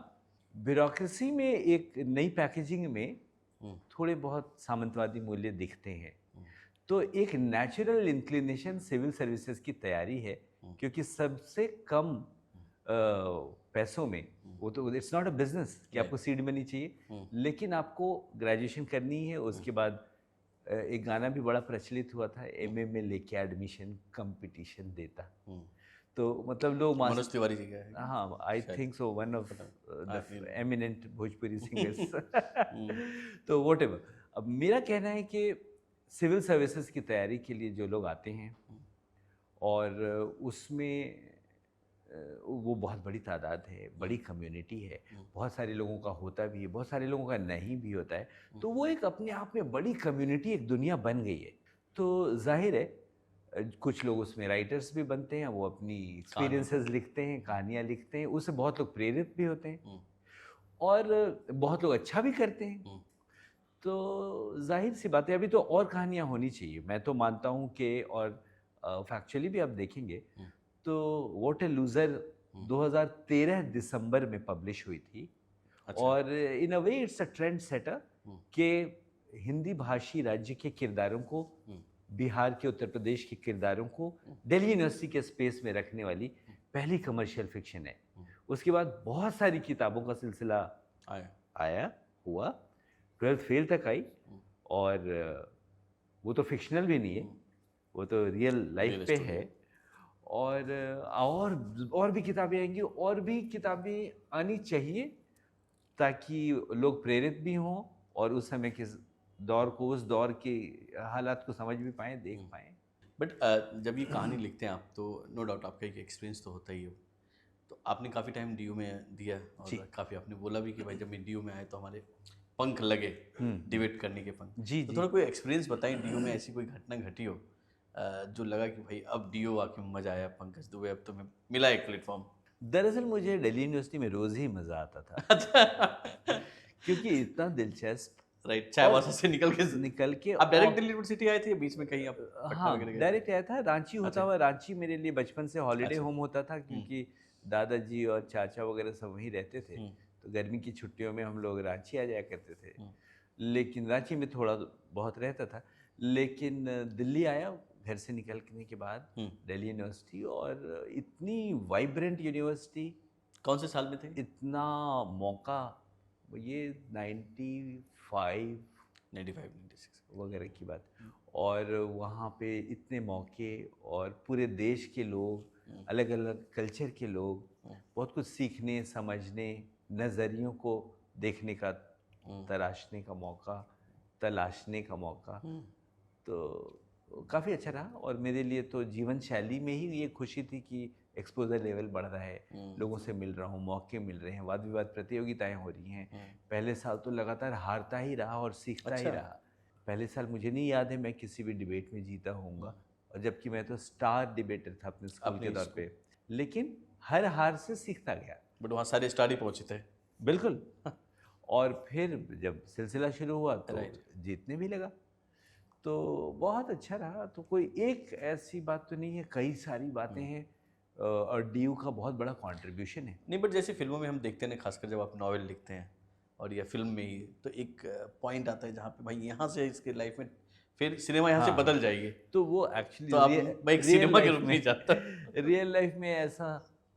ब्यूरोक्रेसी में एक नई पैकेजिंग में थोड़े बहुत सामंतवादी मूल्य दिखते हैं। तो एक नेचुरल इंक्लिनेशन सिविल सर्विसेज की तैयारी है, क्योंकि सबसे कम पैसों में, वो तो इट्स नॉट अ बिजनेस कि आपको सीड मनी चाहिए, लेकिन आपको ग्रेजुएशन करनी है, उसके बाद एक गाना भी बड़ा प्रचलित हुआ था, एमए में लेके एडमिशन कंपटीशन देता। तो मतलब लोग मनोज तिवारी जी का है। हाँ, I think so, one of the eminent Bhojpuri singers. तो व्हाटएवर, अब मेरा कहना है कि सिविल सर्विसेज की तैयारी के लिए जो लोग आते हैं, और उसमें वो बहुत बड़ी तादाद है, बड़ी कम्युनिटी है, बहुत सारे लोगों का होता भी है, बहुत सारे लोगों का नहीं भी होता है, तो वो एक अपने आप में बड़ी कम्युनिटी, एक दुनिया बन गई है। तो जाहिर है कुछ लोग उसमें राइटर्स भी बनते हैं, वो अपनी एक्सपीरियंसेस लिखते हैं, कहानियाँ लिखते हैं, उससे बहुत लोग प्रेरित भी होते हैं, और बहुत लोग अच्छा भी करते हैं। तो जाहिर सी बात है, अभी तो और कहानियाँ होनी चाहिए, मैं तो मानता हूँ कि, और फैक्चुअली भी आप देखेंगे तो व्हाट ए लूज़र 2013 दिसंबर में पब्लिश हुई थी। अच्छा। और in a way it's a trendsetter कि हिंदी भाषी राज्य के किरदारों को, बिहार के, उत्तर प्रदेश के किरदारों को दिल्ली यूनिवर्सिटी के स्पेस में रखने वाली पहली कमर्शियल फिक्शन है। उसके बाद बहुत सारी किताबों का सिलसिला आया हुआ, 12th फेल तक आई, और वो तो फिक्शनल भी नहीं है, वो तो रियल लाइफ पे है। और भी किताबें आएंगी, और भी किताबें आनी चाहिए, ताकि लोग प्रेरित भी हों और उस समय के दौर को, उस दौर के हालात को समझ भी पाएँ, देख पाएँ। बट जब ये कहानी लिखते हैं आप, तो नो डाउट आपका एक एक्सपीरियंस तो होता ही हो, तो आपने काफ़ी टाइम डीयू में दिया, और काफ़ी आपने बोला भी कि भाई जब मैं डीयू में आए तो हमारे पंख लगे, डिबेट करने के पंख। जी, तो जी। थोड़ा कोई एक्सपीरियंस बताएं, डीयू में ऐसी कोई घटना घटी हो जो लगा कि भाई अब डीयू आके मज़ा आया, पंकज दुबे अब तो मैं मिला एक प्लेटफॉर्म। दरअसल मुझे दिल्ली यूनिवर्सिटी में रोज़ ही मज़ा आता था, अच्छा। क्योंकि इतना दिलचस्प, राइट, और चायबासा से निकल के आप डायरेक्ट और दिल्ली यूनिवर्सिटी आए थे या बीच में कहीं आप पटना हाँ, वगैरह गए थे? डायरेक्ट आया था, रांची होता अच्छा। हुआ। रांची मेरे लिए बचपन से हॉलिडे अच्छा। होम होता था, क्योंकि दादाजी और चाचा वगैरह सब वहीं रहते थे, तो गर्मी की छुट्टियों में हम लोग रांची आ जाया करते थे। लेकिन रांची में थोड़ा बहुत रहता था, लेकिन दिल्ली आया घर से निकलने के बाद, दिल्ली यूनिवर्सिटी, और इतनी वाइब्रेंट यूनिवर्सिटी। कौन से साल में थे? इतना मौका, ये 95 96 वगैरह की बात, और वहाँ पे इतने मौके, और पूरे देश के लोग, अलग अलग कल्चर के लोग, बहुत कुछ सीखने, समझने, नज़रियों को देखने का, तराशने का मौका, तलाशने का मौका। तो काफ़ी अच्छा रहा। और मेरे लिए तो जीवन शैली में ही ये खुशी थी कि एक्सपोजर लेवल बढ़ रहा है, लोगों से मिल रहा हूँ, मौके मिल रहे हैं, वाद विवाद प्रतियोगिताएं हो रही हैं। पहले साल तो लगातार हारता ही रहा और सीखता ही अच्छा। रहा। पहले साल मुझे नहीं याद है मैं किसी भी डिबेट में जीता होऊंगा, और जबकि मैं तो स्टार डिबेटर था अपने स्कूल अपने के तौर स्कूल। पे, लेकिन हर हार से सीखता गया। बट वहाँ सारे स्टार ही पहुँचे थे। बिल्कुल। और फिर जब सिलसिला शुरू हुआ तो Right. जीतने भी लगा। तो बहुत अच्छा रहा। तो कोई एक ऐसी बात तो नहीं है, कई सारी बातें हैं। और डीयू का बहुत बड़ा कंट्रीब्यूशन है। नहीं, बट जैसे फिल्मों में हम देखते हैं ना, खासकर जब आप नॉवेल लिखते हैं और या फिल्म में ही, तो एक पॉइंट आता है जहाँ पे भाई यहाँ से इसके लाइफ में फिर सिनेमा यहाँ से हाँ, बदल जाएगी। तो वो तो एक्चुअली आप मैं एक सिनेमा के रूप में ही जाता रियल लाइफ में ऐसा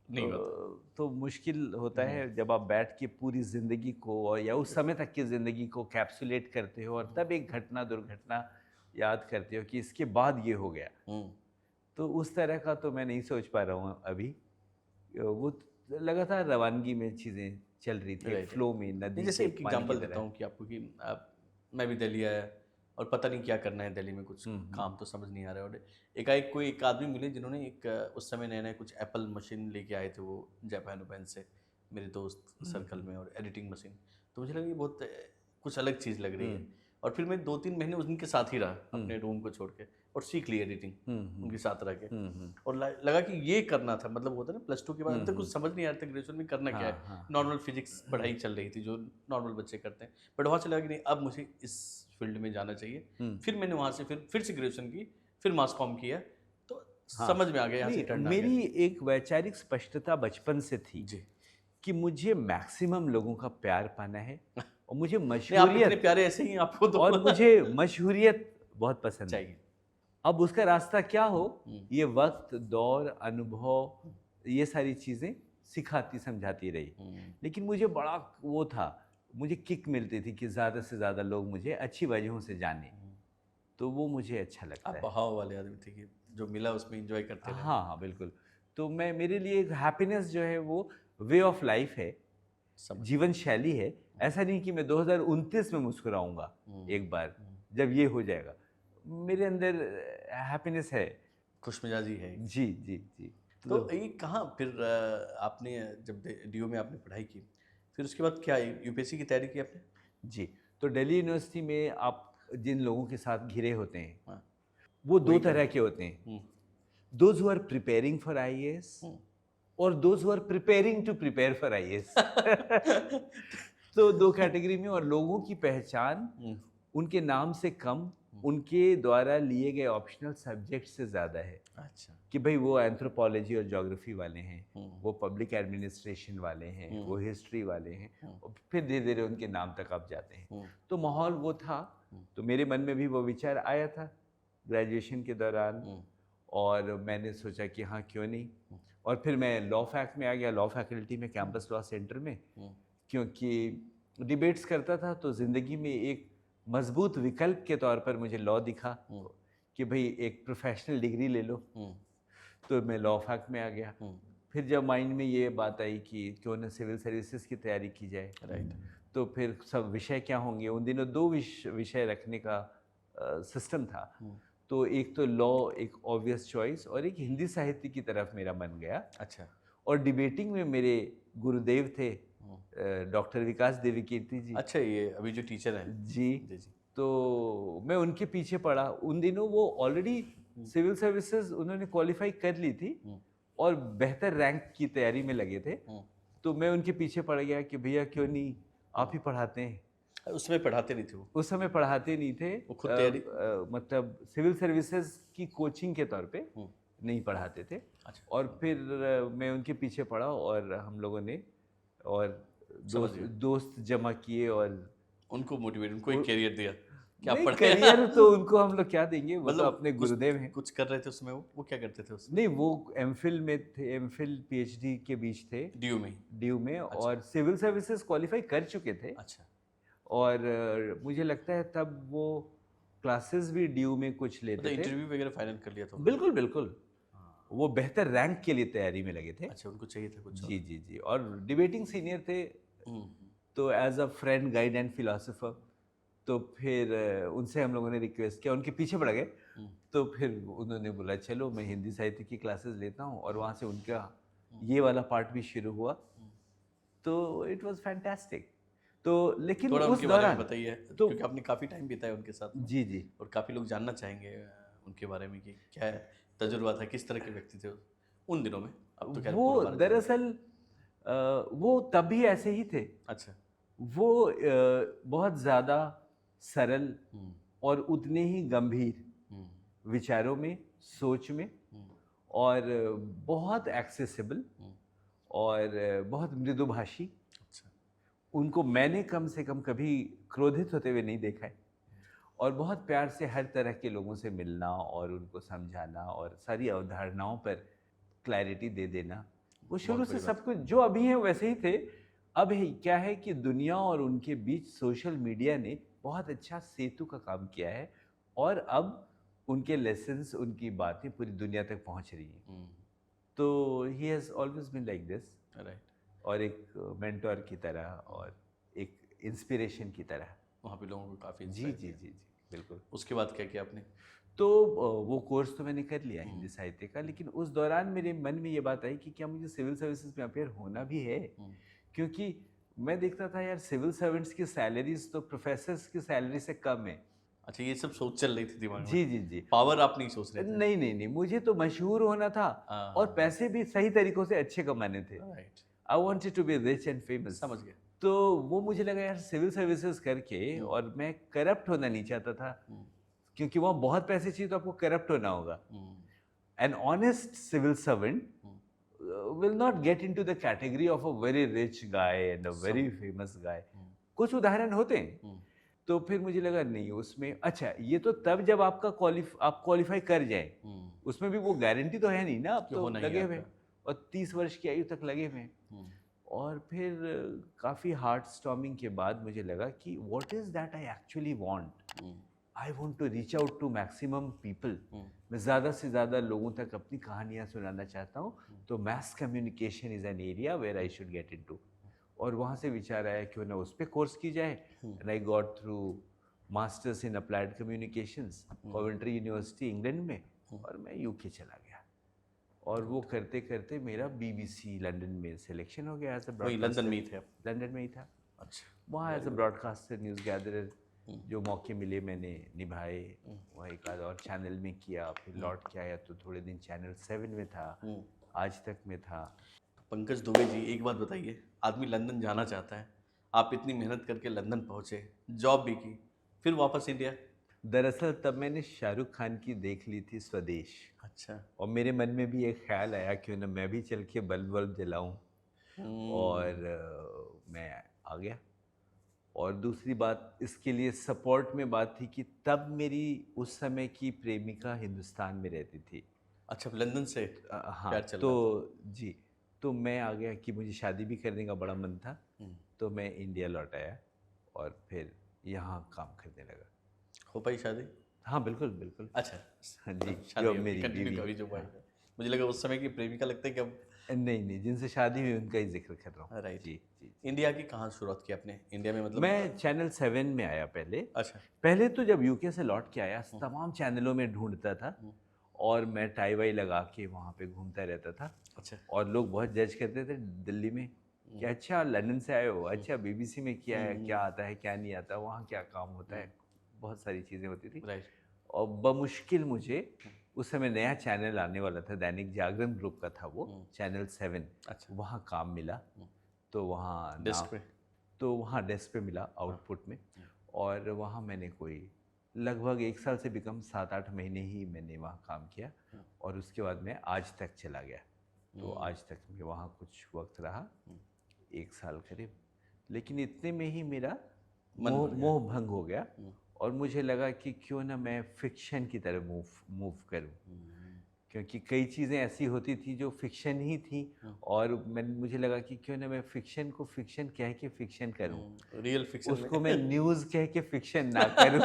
नहीं होता। तो मुश्किल होता है जब आप बैठ के पूरी ज़िंदगी को और या उस समय तक की ज़िंदगी को कैप्सुलेट करते हो और तब एक घटना दुर्घटना याद करते हो कि इसके बाद ये हो गया। तो उस तरह का तो मैं नहीं सोच पा रहा हूँ अभी। वो लगातार रवानगी में चीज़ें चल रही थी, Right. फ्लो में, नहीं, नदी जैसे के एक पानी की एग्जांपल देता तरह। हूँ कि आपको कि मैं भी दिल्ली आया और पता नहीं क्या करना है दिल्ली में, कुछ काम तो समझ नहीं आ रहा है। और एकाएक कोई एक आदमी मिले जिन्होंने एक उस समय नए नए कुछ एप्पल मशीन लेके आए थे, वो जापान उपान से, मेरे दोस्त सर्कल में, और एडिटिंग मशीन। तो मुझे लगा ये बहुत कुछ अलग चीज़ लग रही है। और फिर मैं 2-3 महीने उनके साथ ही रहा अपने रूम को छोड़ के, और सीख ली एडिटिंग उनके साथ रह के। और लगा कि ये करना था, मतलब होता है ना प्लस 2 के बाद अभी तक कुछ समझ नहीं आ रहा था ग्रेजुएशन में करना क्या है। नॉर्मल फिजिक्स पढ़ाई चल रही थी जो नॉर्मल बच्चे करते हैं, बट वहाँ से लगा कि नहीं, अब मुझे इस फील्ड में जाना चाहिए। फिर मैंने वहाँ से फिर से ग्रेजुएशन की, फिर मास कॉम किया, तो समझ में आ गया, यहाँ से नहीं, टर्न आ गया। मेरी एक वैचारिक स्पष्टता बचपन से थी जी। कि मुझे मैक्सिमम लोगों का प्यार पाना है और मुझे नहीं, आप इतने मशहूरियत प्यारे ऐसे ही आपको तो और मुझे मशहूरियत बहुत पसंद है। चाहिए। अब उसका रास्ता क्या हो, ये वक्त, दौर, अनुभव, ये सारी चीज़ें सिखाती समझाती रही। लेकिन मुझे बड़ा वो था, मुझे किक मिलती थी कि ज़्यादा से ज़्यादा लोग मुझे अच्छी वजहों से जाने, तो वो मुझे अच्छा लगता आप है। बहाव वाले आदमी थे कि जो मिला उसमें एंजॉय करते रहे। हाँ हाँ, बिल्कुल। तो मैं, मेरे लिए हैप्पीनेस जो है वो वे ऑफ लाइफ है, समझ। जीवन शैली है। ऐसा नहीं कि मैं 2029 में मुस्कुराऊंगा एक बार जब ये हो जाएगा। मेरे अंदर हैप्पीनेस है। खुशमिजाजी है। जी जी जी। तो ये कहाँ फिर आपने जब डीयू में आपने पढ़ाई की, फिर उसके बाद क्या यूपीएससी की तैयारी की आपने? जी, तो दिल्ली यूनिवर्सिटी में आप जिन लोगों के साथ घिरे होते हैं, हाँ। वो दो वही तरह के होते हैं। Those who are preparing for IAS और those who are preparing to prepare for IAS. तो दो कैटेगरी में। और लोगों की पहचान उनके नाम से कम उनके द्वारा लिए गए ऑप्शनल सब्जेक्ट से ज़्यादा है। अच्छा। कि भाई वो एंथ्रोपोलॉजी और ज्योग्राफी वाले हैं, वो पब्लिक एडमिनिस्ट्रेशन वाले हैं, वो हिस्ट्री वाले हैं, और फिर धीरे धीरे उनके नाम तक आप जाते हैं। तो माहौल वो था। तो मेरे मन में भी वो विचार आया था ग्रेजुएशन के दौरान, और मैंने सोचा कि हाँ क्यों नहीं। और फिर मैं लॉ फैक्ट में आ गया, लॉ फैकल्टी में, कैंपस लॉ सेंटर में, क्योंकि डिबेट्स करता था तो ज़िंदगी में एक मजबूत विकल्प के तौर पर मुझे लॉ दिखा कि भाई एक प्रोफेशनल डिग्री ले लो। तो मैं लॉ फैक्ट में आ गया। फिर जब माइंड में ये बात आई कि क्यों ना सिविल सर्विसेज की तैयारी की जाए, राइट। तो फिर सब विषय क्या होंगे। उन दिनों दो विषय रखने का सिस्टम था। तो एक तो लॉ, एक ऑब्वियस चॉइस, और एक हिंदी साहित्य की तरफ मेरा मन गया। अच्छा। और डिबेटिंग में मेरे गुरुदेव थे डॉक्टर विकास देवीकीर्ति जी। अच्छा, ये अभी जो टीचर हैं। जी। जी जी। तो मैं उनके पीछे पड़ा। उन दिनों वो ऑलरेडी सिविल सर्विसेज उन्होंने क्वालिफाई कर ली थी और बेहतर रैंक की तैयारी में लगे थे। तो मैं उनके पीछे पड़ गया कि भैया क्यों नहीं आप ही पढ़ाते हैं। उसमें पढ़ाते नहीं थे वो? उस समय पढ़ाते नहीं थे, वो खुद तैयारी? मतलब सिविल सर्विसेज की कोचिंग के तौर पे नहीं पढ़ाते थे। अच्छा। और फिर मैं उनके पीछे पड़ा और हम लोगों ने और दोस्त जमा किए और उनको मोटिवेट, उनको एक कैरियर दिया कि आप नहीं, पढ़े। करियर तो उनको हम लोग क्या देंगे, वो तो मतलब अपने गुरुदेव हैं। कुछ कर रहे थे उसमें, वो क्या करते थे उसमें? नहीं, वो एमफिल में थे, एमफिल पीएचडी के बीच थे डीयू में? डीयू में। और सिविल सर्विसेज क्वालिफाई कर चुके थे। अच्छा। और मुझे लगता है तब वो क्लासेस भी डीयू में कुछ लेते थे। इंटरव्यू वगैरह फाइनल कर लिया था? बिल्कुल बिल्कुल। वो बेहतर रैंक के लिए तैयारी में लगे थे। अच्छा, उनको चाहिए था कुछ और। जी जी जी, और डिबेटिंग सीनियर थे, हम्म, तो as a friend guide and philosopher, तो फिर उनसे हम लोगों ने रिक्वेस्ट किया, उनके पीछे पड़ गए। हम्म, तो फिर उन्होंने बोला चलो मैं हिंदी साहित्य की क्लासेस लेता हूँ, और वहाँ से उनका हम्म, ये वाला पार्ट भी शुरू हुआ। हम्म। तो इट वाज फैंटास्टिक। तो लेकिन थोड़ा उस उनके बारे में दौरान बताइए, तो क्योंकि आपने काफ़ी टाइम बिताया उनके साथ में, जी जी, और काफ़ी लोग जानना चाहेंगे उनके बारे में कि क्या तजुर्बा था, किस तरह के व्यक्ति थे उन दिनों में। अब तो खैर वो पूरा भारत जानता है। दरअसल वो तभी ऐसे ही थे। अच्छा। वो बहुत ज़्यादा सरल हम्म, और उतने ही गंभीर हम्म, विचारों में, सोच में, हम्म, और बहुत एक्सेसिबल, हम्म। और बहुत मृदुभाषी। अच्छा। उनको मैंने कम से कम कभी क्रोधित होते हुए नहीं देखा है, और बहुत प्यार से हर तरह के लोगों से मिलना और उनको समझाना और सारी अवधारणाओं पर क्लैरिटी दे देना। वो शुरू बहुत से बड़ी बात सब कुछ जो अभी है वैसे ही थे। अब क्या है कि दुनिया और उनके बीच सोशल मीडिया ने बहुत अच्छा सेतु का काम किया है, और अब उनके लेसन्स, उनकी बातें पूरी दुनिया तक पहुंच रही हैं। है। तो he has always been like this, right. और एक मेंटोर की तरह और एक इंस्पिरेशन की तरह। वहाँ पे लोगों को काफ़ी जी इंस्पायर जी किया। जी जी, बिल्कुल। उसके बाद क्या किया आपने? तो वो कोर्स तो मैंने कर लिया हम्म, हिंदी साहित्य का, लेकिन उस दौरान मेरे मन में ये बात आई कि क्या मुझे सिविल सर्विसेज में अपेयर होना भी है। हम्म। क्योंकि मैं देखता था यार, सिविल सर्वेंट्स की सैलरीज तो प्रोफेसर्स की सैलरी से कम है। अच्छा, ये सब सोच चल रही थी दिमाग में। जी जी जी। पावर आप नहीं सोच रहे थे। नहीं नहीं नहीं, मुझे तो मशहूर होना था, और हाँ। पैसे भी सही तरीकों से अच्छे कमाने थे। Right. I wanted to be rich and famous. समझ गया। तो वो मुझे लगा यार, सिविल सर्विसेज करके, हम्म, और मैं करप्ट होना नहीं चाहता था, हम्म, क्योंकि वहाँ बहुत पैसे चाहिए तो आपको करप्ट होना होगा। हम्म, An honest civil servant hmm. will not get into the category of a very rich guy and a very समझ। famous guy. हम्म, कुछ उदाहरण होते हैं। हम्म, तो फिर मुझे लगा नहीं उसमें, अच्छा ये तो तब जब आपका आप क्वालिफाई कर जाए, हम्म। उसमें भी वो गारंटी तो है नहीं ना, आप कि तो होना ही लगे हुए आपका। हैं, और 30 वर्ष की आयु तक लगे हुए हैं। हम्म, और फिर काफ़ी हार्ट स्टॉर्मिंग के बाद मुझे लगा कि what is that I actually want. Hmm, I want to reach out to maximum people. Hmm, मैं ज़्यादा से ज़्यादा लोगों तक अपनी कहानियाँ सुनाना चाहता हूँ। तो mass communication is an area where I should get into. और वहाँ से विचार आया क्यों ना उस पर कोर्स की जाए। And I got through masters in applied communications, Coventry university England में, और मैं यूके चला गया। और वो करते करते मेरा बीबीसी लंदन में सिलेक्शन हो गया एज अ वही लंदन ब्रॉडकास्टर। में ही थे आप? लंदन में ही था। अच्छा। वहाँ as a broadcaster, news gatherer, hmm, जो मौके मिले मैंने निभाए। वह एक आध और चैनल में किया, फिर लौट के आया तो थोड़े दिन चैनल 7 में था, हम्म। आज तक में था। पंकज दुबे जी, एक बात बताइए, आदमी लंदन जाना चाहता है, आप इतनी मेहनत करके लंदन पहुंचे, जॉब भी की, फिर वापस इंडिया? दरअसल तब मैंने शाहरुख खान की देख ली थी स्वदेश, अच्छा। और मेरे मन में भी एक ख्याल आया क्यों ना मैं भी चल के बल्ब बल्ब जलाऊं, हम्म, और मैं आ गया। और दूसरी बात इसके लिए सपोर्ट में बात थी कि तब मेरी उस समय की प्रेमिका हिंदुस्तान में रहती थी। अच्छा, लंदन से हाँ, प्यार चल तो रहा था। जी, तो मैं आ गया कि मुझे शादी भी करने का बड़ा मन था। हम्म। तो मैं इंडिया लौट आया, और फिर यहाँ काम करने लगा। हो पाई शादी? हाँ बिल्कुल बिल्कुल। अच्छा। हाँ जी, जो शादी अब अभी मेरी कंटिन्यू बीवी। कभी जो भाई हाँ, है। मुझे लगा उस समय की प्रेमिका, लगता है कि अब। नहीं नहीं, जिनसे शादी हुई उनका ही जिक्र कर रहा हूँ। राइट। जी जी। इंडिया की कहाँ शुरुआत की आपने, इंडिया में मतलब? मैं चैनल 7 में आया पहले। अच्छा। पहले तो जब यूके से लौट के आया तमाम चैनलों में ढूंढता था, और मैं टाई वाई लगा के वहाँ पे घूमता रहता था। अच्छा। और लोग बहुत जज करते थे दिल्ली में कि अच्छा लंदन से आए हो, अच्छा बीबीसी में किया है, क्या आता है क्या नहीं आता, वहाँ क्या काम होता है, बहुत सारी चीज़ें होती थी। राइट। और बमुश्किल मुझे उस समय नया चैनल आने वाला था, दैनिक जागरण ग्रुप का था वो, चैनल 7। अच्छा। वहाँ काम मिला। तो वहाँ डेस्क नाम, पे? तो वहाँ डेस्क पे मिला आउटपुट में। और वहाँ मैंने कोई लगभग 1 साल से भी कम, 7-8 महीने ही मैंने वहाँ काम किया। और उसके बाद मैं आज तक चला गया। तो आज तक मैं वहाँ कुछ वक्त रहा, 1 साल करीब। लेकिन इतने में ही मेरा मन भर गया। मोह भंग हो गया, और मुझे लगा कि क्यों ना मैं फिक्शन की तरफ मूव करूं। क्योंकि कई चीज़ें ऐसी होती थी जो फिक्शन ही थी, और मुझे लगा कि क्यों ना मैं फिक्शन को फिक्शन कह के फिक्शन करूं, रियल फिक्शन उसको में। मैं न्यूज़ कह के फिक्शन ना करूं।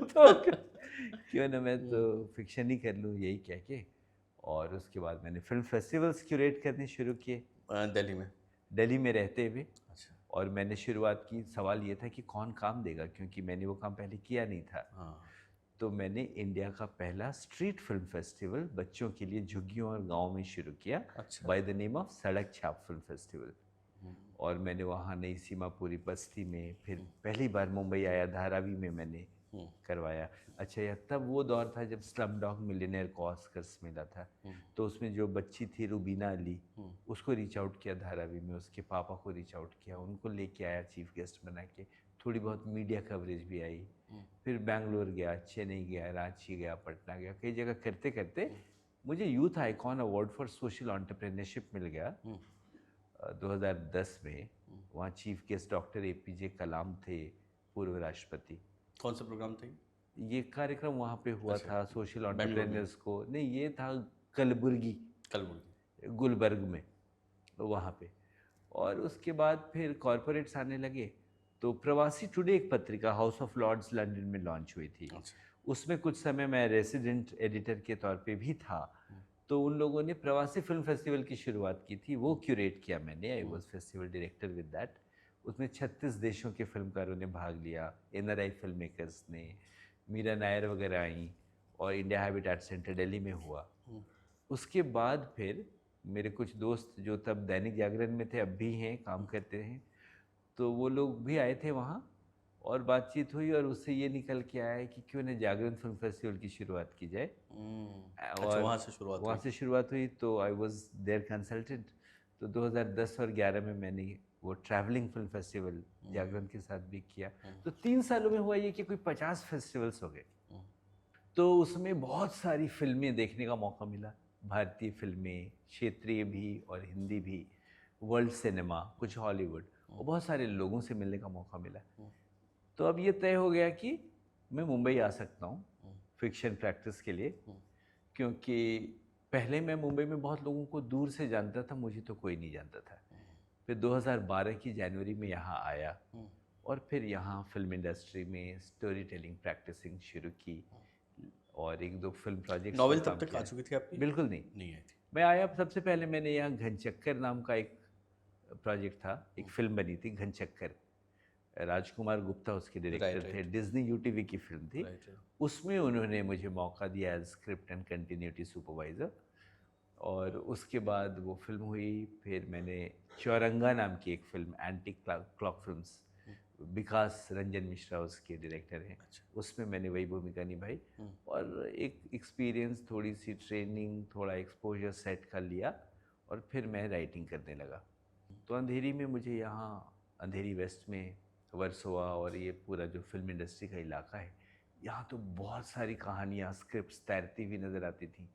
तो क्यों ना मैं तो फिक्शन ही कर लूं यही कह के। और उसके बाद मैंने फिल्म फेस्टिवल्स क्यूरेट करने शुरू किए दिल्ली में। दिल्ली में रहते हुए। अच्छा। और मैंने शुरुआत की, सवाल ये था कि कौन काम देगा, क्योंकि मैंने वो काम पहले किया नहीं था। हाँ। तो मैंने इंडिया का पहला स्ट्रीट फिल्म फेस्टिवल बच्चों के लिए झुग्गियों और गाँव में शुरू किया, अच्छा। बाय द नेम ऑफ सड़क छाप फिल्म फेस्टिवल। हम्म, और मैंने वहाँ नई सीमापुरी बस्ती में, फिर पहली बार मुंबई आया, धारावी में मैंने हम्म, करवाया। अच्छा, यह तब वो दौर था जब स्लम डॉग मिलियनेयर को ऑस्कर्स मिला था। तो उसमें जो बच्ची थी रुबीना अली, उसको रीच आउट किया धारावी में, उसके पापा को रीच आउट किया, उनको लेके आया चीफ गेस्ट बना के। थोड़ी बहुत मीडिया कवरेज भी आई। फिर बैंगलोर गया, चेन्नई गया, रांची गया, पटना गया, कई जगह करते करते मुझे youth icon award for social entrepreneurship मिल गया 2010 में। वहाँ chief guest doctor APJ Kalam थे, पूर्व राष्ट्रपति। कौन सा प्रोग्राम था ये कार्यक्रम वहाँ पे हुआ अच्छा, था सोशल बेंगलुरु में? एंटरप्रेन्योर्स को, नहीं ये था कलबुर्गी, कलबुर्गी। गुलबर्ग में, वहाँ पे। और उसके बाद फिर कॉरपोरेट्स आने लगे। तो प्रवासी टुडे एक पत्रिका हाउस ऑफ लॉर्ड्स लंदन में लॉन्च हुई थी। अच्छा। उसमें कुछ समय मैं रेसिडेंट एडिटर के तौर पे भी था। तो उन लोगों ने प्रवासी फिल्म फेस्टिवल की शुरुआत की थी, वो क्यूरेट किया मैंने। I was festival director with that. उसमें 36 देशों के फिल्मकारों ने भाग लिया, NRI फिल्म मेकर्स ने, मीरा नायर वगैरह आई, और इंडिया हैबिटेट सेंटर दिल्ली में हुआ। उसके बाद फिर मेरे कुछ दोस्त जो तब दैनिक जागरण में थे, अब भी हैं, काम करते हैं, तो वो लोग भी आए थे वहाँ, और बातचीत हुई, और उससे ये निकल के आया कि क्यों न जागरण फिल्म फेस्टिवल की शुरुआत की जाए। अच्छा, वहाँ से शुरुआत वहाँ हुई। से शुरुआत हुई। तो आई वॉज देयर कंसल्टेंट। तो 2010 और 11 में मैंने वो ट्रैवलिंग फिल्म फेस्टिवल जागरण के साथ भी किया। तो 3 सालों में हुआ ये कि कोई 50 फेस्टिवल्स हो गए। तो उसमें बहुत सारी फिल्में देखने का मौका मिला, भारतीय फिल्में, क्षेत्रीय भी और हिंदी भी, वर्ल्ड सिनेमा, कुछ हॉलीवुड, और बहुत सारे लोगों से मिलने का मौका मिला। तो अब ये तय हो गया कि मैं मुंबई आ सकता हूँ फिक्शन प्रैक्टिस के लिए, क्योंकि पहले मैं मुंबई में बहुत लोगों को दूर से जानता था, मुझे तो कोई नहीं जानता था। फिर 2012 की जनवरी में यहाँ आया, और फिर यहाँ फिल्म इंडस्ट्री में स्टोरी टेलिंग प्रैक्टिसिंग शुरू की, और 1-2 फिल्म प्रोजेक्ट्स नॉवेल पर तब काम तक आ किया। चुकी थी आपकी? बिल्कुल नहीं, नहीं आई थी। मैं आया सबसे पहले मैंने यहाँ घनचक्कर नाम का एक प्रोजेक्ट था, एक फिल्म बनी थी घनचक्कर, राजकुमार गुप्ता उसके डायरेक्टर थे, डिज्नी UTV की फिल्म थी। उसमें उन्होंने मुझे मौका दिया as script and continuity supervisor, और उसके बाद वो फिल्म हुई। फिर मैंने चौरंगा नाम की एक फिल्म, एंटी क्लॉक फिल्म्स, विकास रंजन मिश्रा उसके डायरेक्टर हैं, उसमें मैंने वही भूमिका निभाई। और एक एक्सपीरियंस, थोड़ी सी ट्रेनिंग, थोड़ा एक्सपोजर सेट कर लिया, और फिर मैं राइटिंग करने लगा। तो अंधेरी में मुझे यहाँ, अंधेरी वेस्ट में, वर्सोवा और ये पूरा जो फिल्म इंडस्ट्री का इलाका है, यहाँ तो बहुत सारी कहानियाँ, स्क्रिप्ट्स तैरती हुई नज़र आती थी।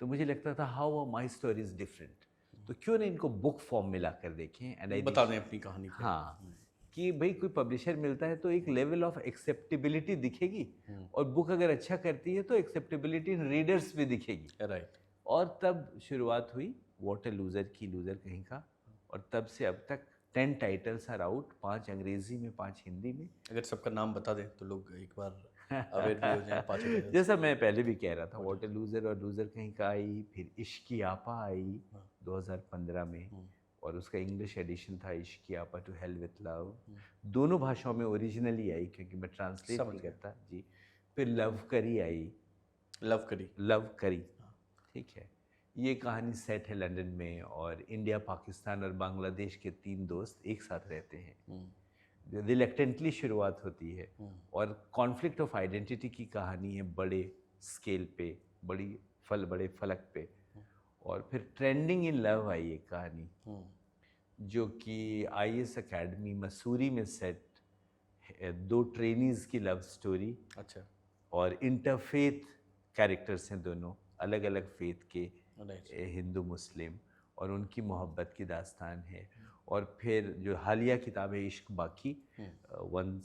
तो मुझे लगता था how my story is different, तो क्यों ना इनको बुक फॉर्म में ला कर देखें। एंड बता दें अपनी कहानी को। हाँ, कि भाई कोई पब्लिशर मिलता है तो एक लेवल ऑफ एक्सेप्टेबिलिटी दिखेगी, और बुक अगर अच्छा करती है तो एक्सेप्टेबिलिटी इन रीडर्स भी दिखेगी। राइट। और तब शुरुआत हुई व्हाट अ लूज़र की, लूज़र कहीं का, और तब से अब तक 10 टाइटल्स आर आउट, 5 अंग्रेजी में, 5 हिंदी में। अगर सबका नाम बता दें तो लोग एक बार अवेयर भी हो जाएं। 5 टाइटल्स। जैसा मैं पहले भी कह रहा था, व्हाट अ लूज़र और लूज़र कहीं का आई, फिर इश्की आपा आई 2015 में, और उसका इंग्लिश एडिशन था इश्की आपा टू हेल विथ लव। दोनों भाषाओं में ओरिजिनली आई, क्योंकि मैं ट्रांसलेट नहीं करता जी। फिर लव करी आई, लव करी, लव करी, ठीक है। ये कहानी सेट है लंदन में, और इंडिया, पाकिस्तान और बांग्लादेश के 3 दोस्त एक साथ रहते हैं। रिलेक्टेंटली शुरुआत होती है, और कॉन्फ्लिक्ट ऑफ आइडेंटिटी की कहानी है, बड़े स्केल पे, बड़े फलक पे। और फिर ट्रेंडिंग इन लव आई एक कहानी, जो कि IAS अकेडमी मसूरी में सेट है, 2 ट्रेनीज़ की लव स्टोरी। अच्छा। और इंटरफेथ कैरेक्टर्स हैं, दोनों अलग अलग फेथ के, हिंदू मुस्लिम, और उनकी मोहब्बत की दास्तान है। और फिर जो हालिया किताब है इश्क बाकी, वन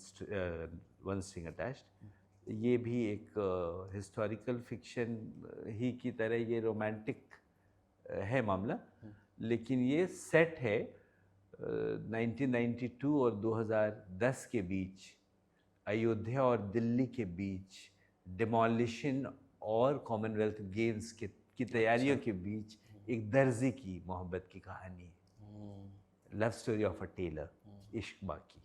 स्ट्रिंग अटैच्ड, ये भी एक हिस्टोरिकल फिक्शन ही की तरह, ये रोमांटिक है मामला, लेकिन ये सेट है 1992 और 2010 के बीच, अयोध्या और दिल्ली के बीच, डिमोलिशन और कॉमनवेल्थ गेम्स के की तैयारियों के बीच एक दर्जी की मोहब्बत की कहानी है, love story of a tailor, इश्क बाकी।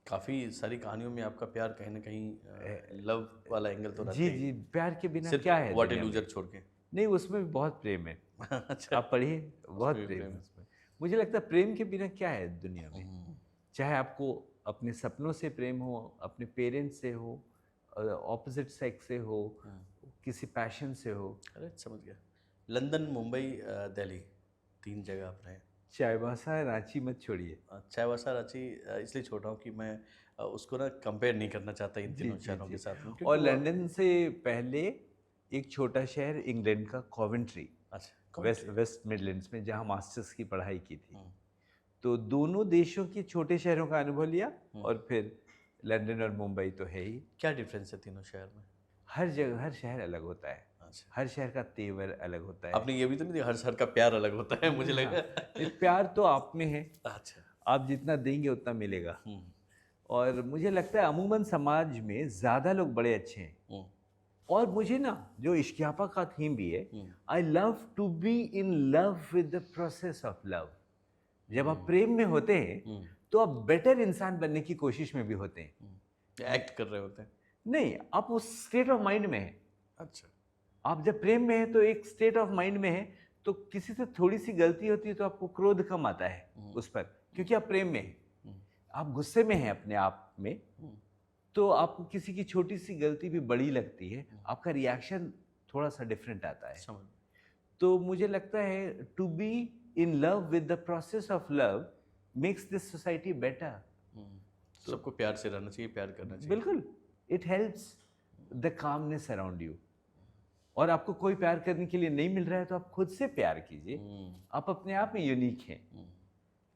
काफ़ी सारी कहानियों में आपका प्यार कहीं ना कहीं लव वाला एंगल तो रहता जी ही जी, है, प्यार के बिना सिर्फ क्या है व्हाट ए दुनिया में? लूजर छोड़ के। नहीं, उसमें भी बहुत प्रेम है। अच्छा, आप पढ़िए, बहुत भी प्रेम प्रेम है है। उसमें। मुझे लगता है प्रेम के बिना क्या है दुनिया में? हम्म, चाहे आपको अपने सपनों से प्रेम हो, अपने पेरेंट्स से हो, ऑपोजिट सेक्स से हो, किसी पैशन से हो। अरे समझ गया। लंदन, मुंबई, दिल्ली, 3 जगह आप रहे। चाईबासा रांची मत छोड़िए। चाईबासा रांची इसलिए छोड़ रहा हूँ कि मैं उसको ना कंपेयर नहीं करना चाहता इन जी तीनों जी शहरों जी। के साथ में, और क्योंकि वो लंदन से पहले एक छोटा शहर इंग्लैंड का कॉवेंट्री, अच्छा वेस्ट कौन वेस्ट मिडलैंड्स में, जहाँ मास्टर्स की पढ़ाई की थी। हम्म, तो दोनों देशों के छोटे शहरों का अनुभव लिया, और फिर लंदन और मुंबई तो है ही। क्या डिफरेंस है तीनों शहर में? हर जगह हर शहर अलग होता है, अच्छा, हर शहर का तेवर अलग होता है। आपने ये भी तो नहीं दिया हर शहर का प्यार अलग होता है, मुझे हाँ, लगा। ये प्यार तो आप में है, अच्छा। आप जितना देंगे उतना मिलेगा। हम्म, और मुझे लगता है अमूमन समाज में ज़्यादा लोग बड़े अच्छे हैं। हम्म, और मुझे ना, जो इश्कियापा का थीम भी है, hmm, I love to be in love with the process of love. जब आप प्रेम में होते हैं तो आप बेटर इंसान बनने की कोशिश में भी होते हैं। एक्ट कर रहे होते हैं। नहीं, आप उस स्टेट ऑफ माइंड में हैं। अच्छा। आप जब प्रेम में हैं तो एक स्टेट ऑफ माइंड में हैं, तो किसी से थोड़ी सी गलती होती है तो आपको क्रोध कम आता है उस पर, क्योंकि आप प्रेम में हैं। आप गुस्से में हैं अपने आप में, तो आपको किसी की छोटी सी गलती भी बड़ी लगती है, आपका रिएक्शन थोड़ा सा डिफरेंट आता है। समझ। तो मुझे लगता है to be in love with the process of love makes this society better. सबको प्यार से रहना चाहिए, प्यार करना चाहिए। बिल्कुल, it helps the calmness around you. और आपको कोई प्यार करने के लिए नहीं मिल रहा है तो आप खुद से प्यार कीजिए। आप अपने आप में यूनिक हैं,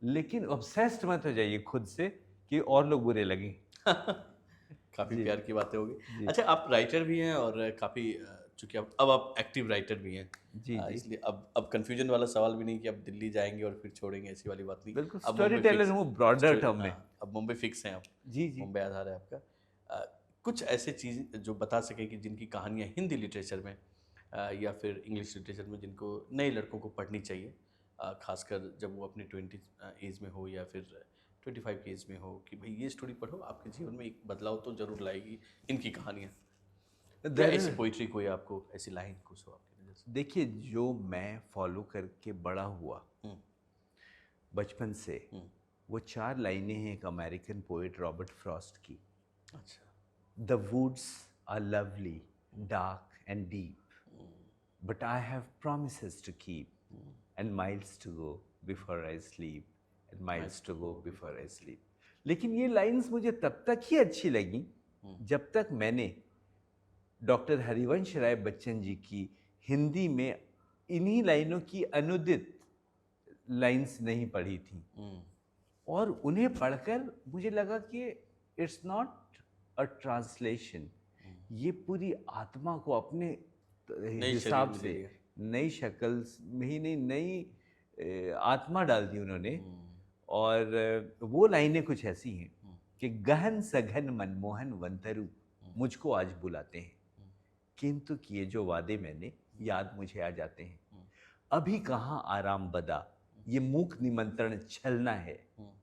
लेकिन ऑब्सेस्ड मत हो जाइए खुद से कि और लोग बुरे लगें। काफ़ी जी प्यार की बातें होगी। जी अच्छा, आप राइटर भी हैं और काफ़ी चूंकि अब आप एक्टिव राइटर भी हैं, जी जी, इसलिए अब कंफ्यूजन वाला सवाल भी नहीं कि अब दिल्ली जाएंगे और फिर छोड़ेंगे, ऐसी वाली बात नहीं। बिल्कुल अब स्टोरी मुंबई टेलर फिक्स। हूँ ब्रॉडर टर्म में। हाँ, अब मुंबई फिक्स हैं आप। जी जी। मुंबई आधार है आपका। कुछ ऐसे चीज़ जो बता सके कि जिनकी कहानियाँ हिंदी लिटरेचर में या फिर इंग्लिश लिटरेचर में जिनको नए लड़कों को पढ़नी चाहिए, खासकर जब वो अपने 20 एज में हो या फिर 25 की एज में हो, कि भाई ये स्टोरी पढ़ो, आपके जीवन में एक बदलाव तो जरूर लाएगी इनकी कहानियाँ। या ऐसी पोइट्री कोई आपको, ऐसी लाइन कुछ हो आपकी नज़र से? देखिए, जो मैं फॉलो करके बड़ा हुआ हम्म, बचपन से, हम्म, वो 4 लाइनें हैं एक अमेरिकन पोएट रॉबर्ट फ्रॉस्ट की। अच्छा। The woods are lovely, dark and deep, but I have promises to keep, and miles to go before I sleep, and miles to go before I sleep. लेकिन ये lines मुझे तब तक ही अच्छी लगी जब तक मैंने डॉक्टर हरिवंश राय बच्चन जी की हिंदी में इन्हीं लाइनों की अनुदित लाइंस नहीं पढ़ी थी। और उन्हें पढ़कर मुझे लगा कि इट्स नॉट अ ट्रांसलेशन, ये पूरी आत्मा को अपने हिसाब से नई शक्ल में ही नहीं, नई आत्मा डाल दी उन्होंने। और वो लाइनें कुछ ऐसी हैं कि गहन सघन मनमोहन वंतरु मुझको आज बुलाते हैं, किंतु किए जो वादे मैंने याद मुझे आ जाते हैं। अभी कहाँ आराम बदा, ये मूक निमंत्रण छलना है,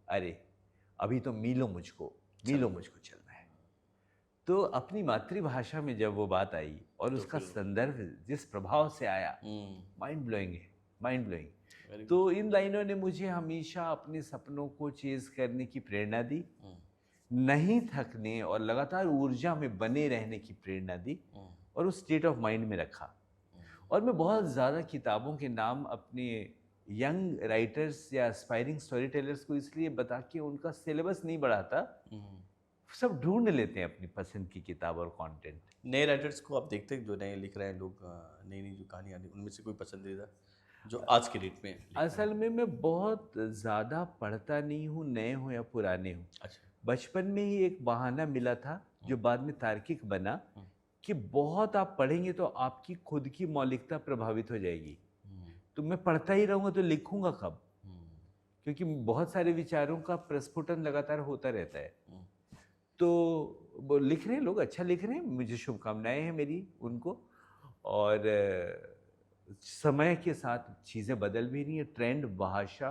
अरे अभी तो मीलों मुझको चलना है। तो अपनी मातृभाषा में जब वो बात आई और उसका संदर्भ जिस प्रभाव से आया, माइंड ब्लोइंग है, माइंड ब्लोइंग। तो इन लाइनों ने मुझे हमेशा अपने सपनों को चेज करने की प्रेरणा दी, नहीं थकने और लगातार ऊर्जा में बने रहने की प्रेरणा दी, और उस स्टेट ऑफ माइंड में रखा। और मैं बहुत ज़्यादा किताबों के नाम अपने यंग राइटर्स या एस्पायरिंग स्टोरी टेलर्स को इसलिए बता के उनका सिलेबस नहीं बढ़ाता, सब ढूंढ लेते हैं अपनी पसंद की किताब और कंटेंट। नए राइटर्स को आप देखते हैं जो नए लिख रहे हैं लोग, नई नई जो कहानियाँ, उनमें से कोई पसंदीदा जो आज के डेट में लिख रहे हैं? असल में मैं बहुत ज़्यादा पढ़ता नहीं हूँ, नए हो या पुराने हो। अच्छा। बचपन में ही एक बहाना मिला था जो बाद में तार्किक बना, कि बहुत आप पढ़ेंगे तो आपकी खुद की मौलिकता प्रभावित हो जाएगी। तो मैं पढ़ता ही रहूँगा तो लिखूँगा कब? क्योंकि बहुत सारे विचारों का प्रस्फुटन लगातार होता रहता है। तो वो लिख रहे हैं लोग, अच्छा लिख रहे हैं, मुझे शुभकामनाएं हैं मेरी उनको। और समय के साथ चीज़ें बदल भी रही हैं, ट्रेंड, भाषा,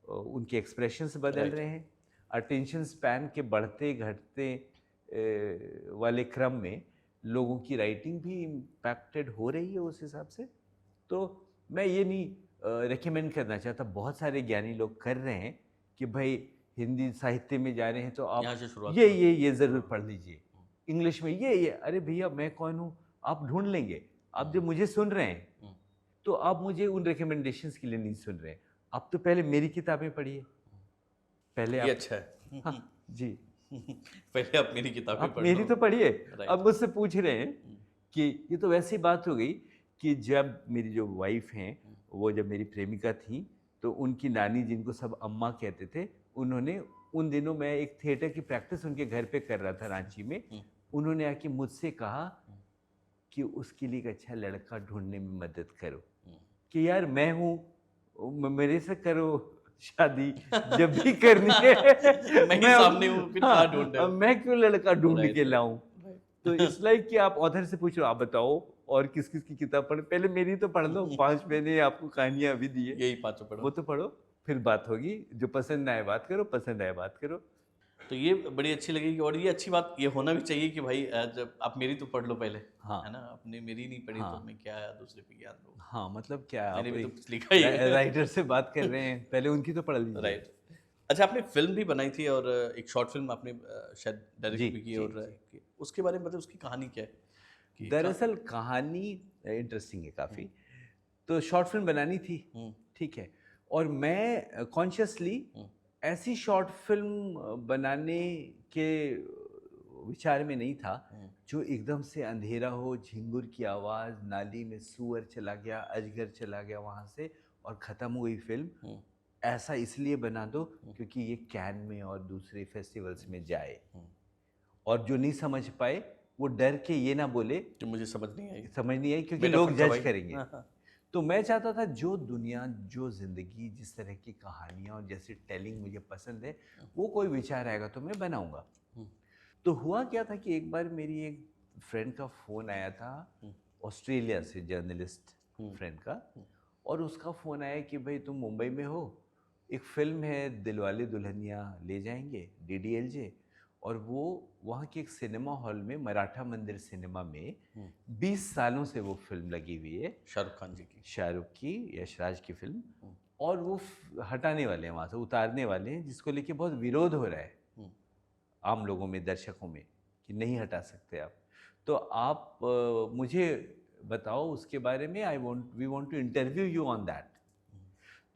उनके एक्सप्रेशंस बदल Right. रहे हैं, अटेंशन स्पैन के बढ़ते घटते वाले क्रम में लोगों की राइटिंग भी इम्पैक्टेड हो रही है उस हिसाब से। तो मैं ये नहीं रेकमेंड करना चाहता, बहुत सारे ज्ञानी लोग कर रहे हैं कि भाई हिंदी साहित्य में जा रहे हैं तो यहाँ आप से शुरुआत ये करो। ये ज़रूर पढ़ लीजिए, इंग्लिश में ये, अरे भैया मैं कौन हूँ, आप ढूंढ लेंगे। आप जब मुझे सुन रहे हैं हम्म, तो आप मुझे उन रिकमेंडेशंस के लिए नहीं सुन रहे हैं, आप तो पहले मेरी किताबें पढ़िए, पहले ये आप, अच्छा है। हाँ जी, पहले आप मेरी किताबें आप पढ़ मेरी लो। तो पढ़िए। Right. अब मुझसे पूछ रहे हैं हम्म, कि ये तो वैसी बात हो गई कि जब मेरी जो वाइफ हैं, वो जब मेरी प्रेमिका थी, तो उनकी नानी जिनको सब अम्मा कहते थे, उन्होंने उन दिनों मैं एक थिएटर की प्रैक्टिस उनके घर पे कर रहा था रांची में, उन्होंने आके मुझसे कहा कि उसके लिए एक अच्छा लड़का ढूंढने में मदद करो, कि यार मैं हूँ, मेरे से करो शादी जब भी करनी है। मैं ही सामने हूँ, फिर कहाँ ढूंढ रहे हाँ, हो? मैं क्यों लड़का ढूंढ Right, के right. लाऊं। तो इट्स लाइक कि आप ऑथर से पूछ रहे हो, आप बताओ और किस किस की किताब पढ़े, पहले मेरी तो पढ़ लो, 5 मैंने आपको कहानियां अभी दी है, यही पांचों पढ़ो। वो तो पढ़ो, फिर बात होगी, जो पसंद आए बात करो, पसंद आए बात करो। तो ये बड़ी अच्छी लगेगी, और ये अच्छी बात ये होना भी चाहिए कि भाई जब आप मेरी तो पढ़ लो पहले, हाँ। है ना? आपने मेरी नहीं पढ़ी तो हाँ। मैं क्या दूसरे पे ज्ञान दूँ? हाँ, मतलब क्या है, मैंने आप भी तो एक कुछ लिखा ही है। राइटर से बात कर रहे हैं, पहले उनकी तो पढ़ लीजिए। राइट। अच्छा, आपने फिल्म भी बनाई थी, और एक शॉर्ट फिल्म आपने शायद जी, डायरेक्ट भी की, जी, और जी। उसके बारे में मतलब उसकी कहानी क्या है? कि दरअसल कहानी इंटरेस्टिंग है काफ़ी। तो शॉर्ट फिल्म बनानी थी, ठीक है, और मैं कॉन्शियसली ऐसी शॉर्ट फिल्म बनाने के विचार में नहीं था जो एकदम से अंधेरा हो, झिंगुर की आवाज़, नाली में सूअर चला गया, अजगर चला गया वहाँ से और ख़त्म हुई फिल्म। ऐसा इसलिए बना दो क्योंकि ये कैन में और दूसरे फेस्टिवल्स में जाए, और जो नहीं समझ पाए वो डर के ये ना बोले जो मुझे समझ नहीं आई, समझ नहीं आई, क्योंकि बेटा लोग फटका जज भाई। करेंगे। हाँ, हाँ। तो मैं चाहता था जो दुनिया, जो ज़िंदगी, जिस तरह की कहानियाँ और जैसी टेलिंग मुझे पसंद है, वो कोई विचार आएगा तो मैं बनाऊंगा। तो हुआ क्या था कि एक बार मेरी एक फ्रेंड का फ़ोन आया था, ऑस्ट्रेलिया से, जर्नलिस्ट फ्रेंड का, और उसका फ़ोन आया कि भाई तुम मुंबई में हो, एक फ़िल्म है दिलवाले दुल्हनिया ले जाएंगे, DDLJ, और वो वहाँ के एक सिनेमा हॉल में, मराठा मंदिर सिनेमा में 20 सालों से वो फिल्म लगी हुई है, शाहरुख खान जी की। शाहरुख की, यशराज की फिल्म, और वो हटाने वाले हैं वहाँ से, उतारने वाले हैं, जिसको लेके बहुत विरोध हो रहा है आम लोगों में, दर्शकों में, कि नहीं हटा सकते आप। तो आप मुझे बताओ उसके बारे में, we want to interview you on that.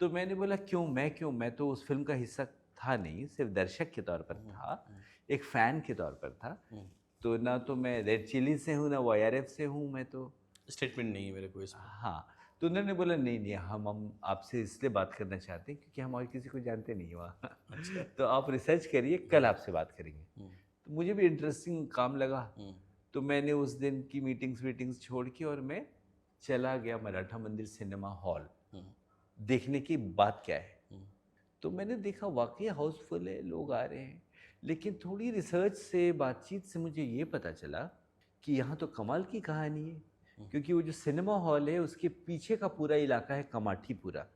तो मैंने बोला क्यों, मैं तो उस फिल्म का हिस्सा था नहीं, सिर्फ दर्शक के तौर पर था, एक फ़ैन के तौर पर था। तो ना तो मैं रेड चिली से हूँ, ना YRF से हूँ, मैं तो स्टेटमेंट नहीं है मेरे को इसमें। हाँ। तो उन्होंने बोला नहीं नहीं, हम आपसे इसलिए बात करना चाहते हैं क्योंकि हम और किसी को जानते नहीं वहाँ। अच्छा। तो आप रिसर्च करिए, कल आपसे बात करेंगे। तो मुझे भी इंटरेस्टिंग काम लगा, तो मैंने उस दिन की मीटिंग्स छोड़ के और मैं चला गया मराठा मंदिर सिनेमा हॉल देखने की बात क्या है। तो मैंने देखा वाकई हाउसफुल है, लोग आ रहे हैं, लेकिन थोड़ी रिसर्च से, बातचीत से मुझे ये पता चला कि यहाँ तो कमाल की कहानी है, क्योंकि वो जो सिनेमा हॉल है उसके पीछे का पूरा इलाका है कमाठीपुरा,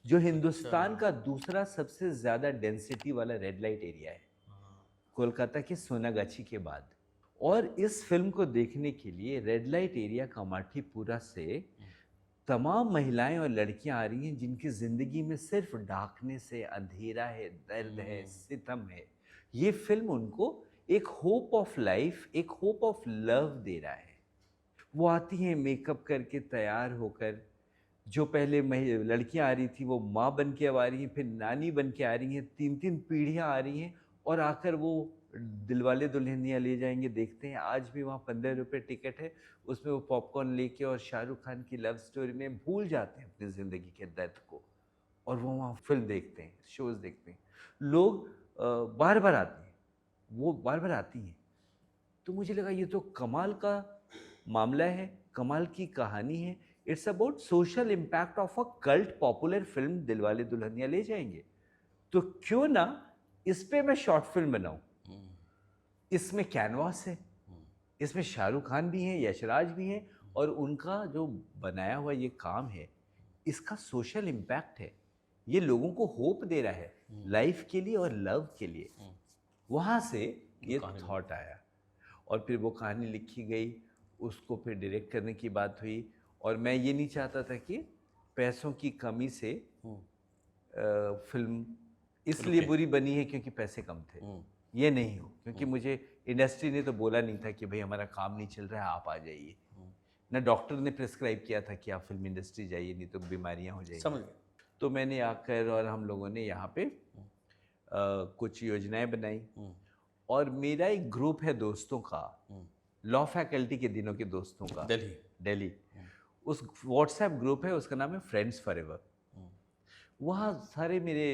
जो हिंदुस्तान का दूसरा सबसे ज़्यादा डेंसिटी वाला रेड लाइट एरिया है, कोलकाता के सोनागाछी के बाद। और इस फिल्म को देखने के लिए रेड लाइट एरिया कमाठीपुरा से तमाम महिलाएं और लड़कियां आ रही हैं जिनकी ज़िंदगी में सिर्फ डार्कनेस है, अंधेरा है, दर्द है, सितम है। ये फिल्म उनको एक होप ऑफ लाइफ, एक होप ऑफ लव दे रहा है। वो आती हैं मेकअप करके, तैयार होकर, जो पहले लड़कियां आ रही थी वो माँ बन के अब आ रही हैं, फिर नानी बन के आ रही हैं, 3-3 पीढ़ियां आ रही हैं, और आकर वो दिलवाले दुल्हनिया ले जाएंगे देखते हैं। आज भी वहाँ 15 रुपये टिकट है, उसमें वो पॉपकॉर्न लेके और शाहरुख खान की लव स्टोरी में भूल जाते हैं अपनी ज़िंदगी के दर्द को, और वो वहाँ फिल्म देखते हैं, शोज़ देखते हैं। लोग बार बार आते हैं, वो बार बार आती हैं। तो मुझे लगा ये तो कमाल का मामला है, कमाल की कहानी है। It's about social impact of a cult popular film Dilwale Dulhania ले जाएंगे। तो क्यों ना इस पे मैं शॉर्ट फिल्म बनाऊं। इसमें कैनवास है, इसमें शाहरुख खान भी हैं, यशराज भी हैं, और उनका जो बनाया हुआ ये काम है, इसका सोशल इम्पैक्ट है, ये लोगों को होप दे रहा है लाइफ के लिए और लव के लिए। वहाँ से ये कहानी थॉट आया और फिर वो कहानी लिखी गई, उसको फिर डायरेक्ट करने की बात हुई। और मैं ये नहीं चाहता था कि पैसों की कमी से फिल्म इसलिए रुके। बुरी बनी है क्योंकि पैसे कम थे, ये नहीं हो, क्योंकि मुझे इंडस्ट्री ने तो बोला नहीं था कि भाई हमारा काम नहीं चल रहा है, आप आ जाइए। ना डॉक्टर ने प्रिस्क्राइब किया था कि आप फिल्म इंडस्ट्री जाइए, नहीं तो बीमारियां हो जाएंगी। समझ गया। तो मैंने आकर और हम लोगों ने यहाँ पे कुछ योजनाएं बनाई। और मेरा एक ग्रुप है दोस्तों का, लॉ फैकल्टी के दिनों के दोस्तों का, दिल्ली। उस व्हाट्सएप ग्रुप है, उसका नाम है फ्रेंड्स फॉरएवर। वहाँ सारे मेरे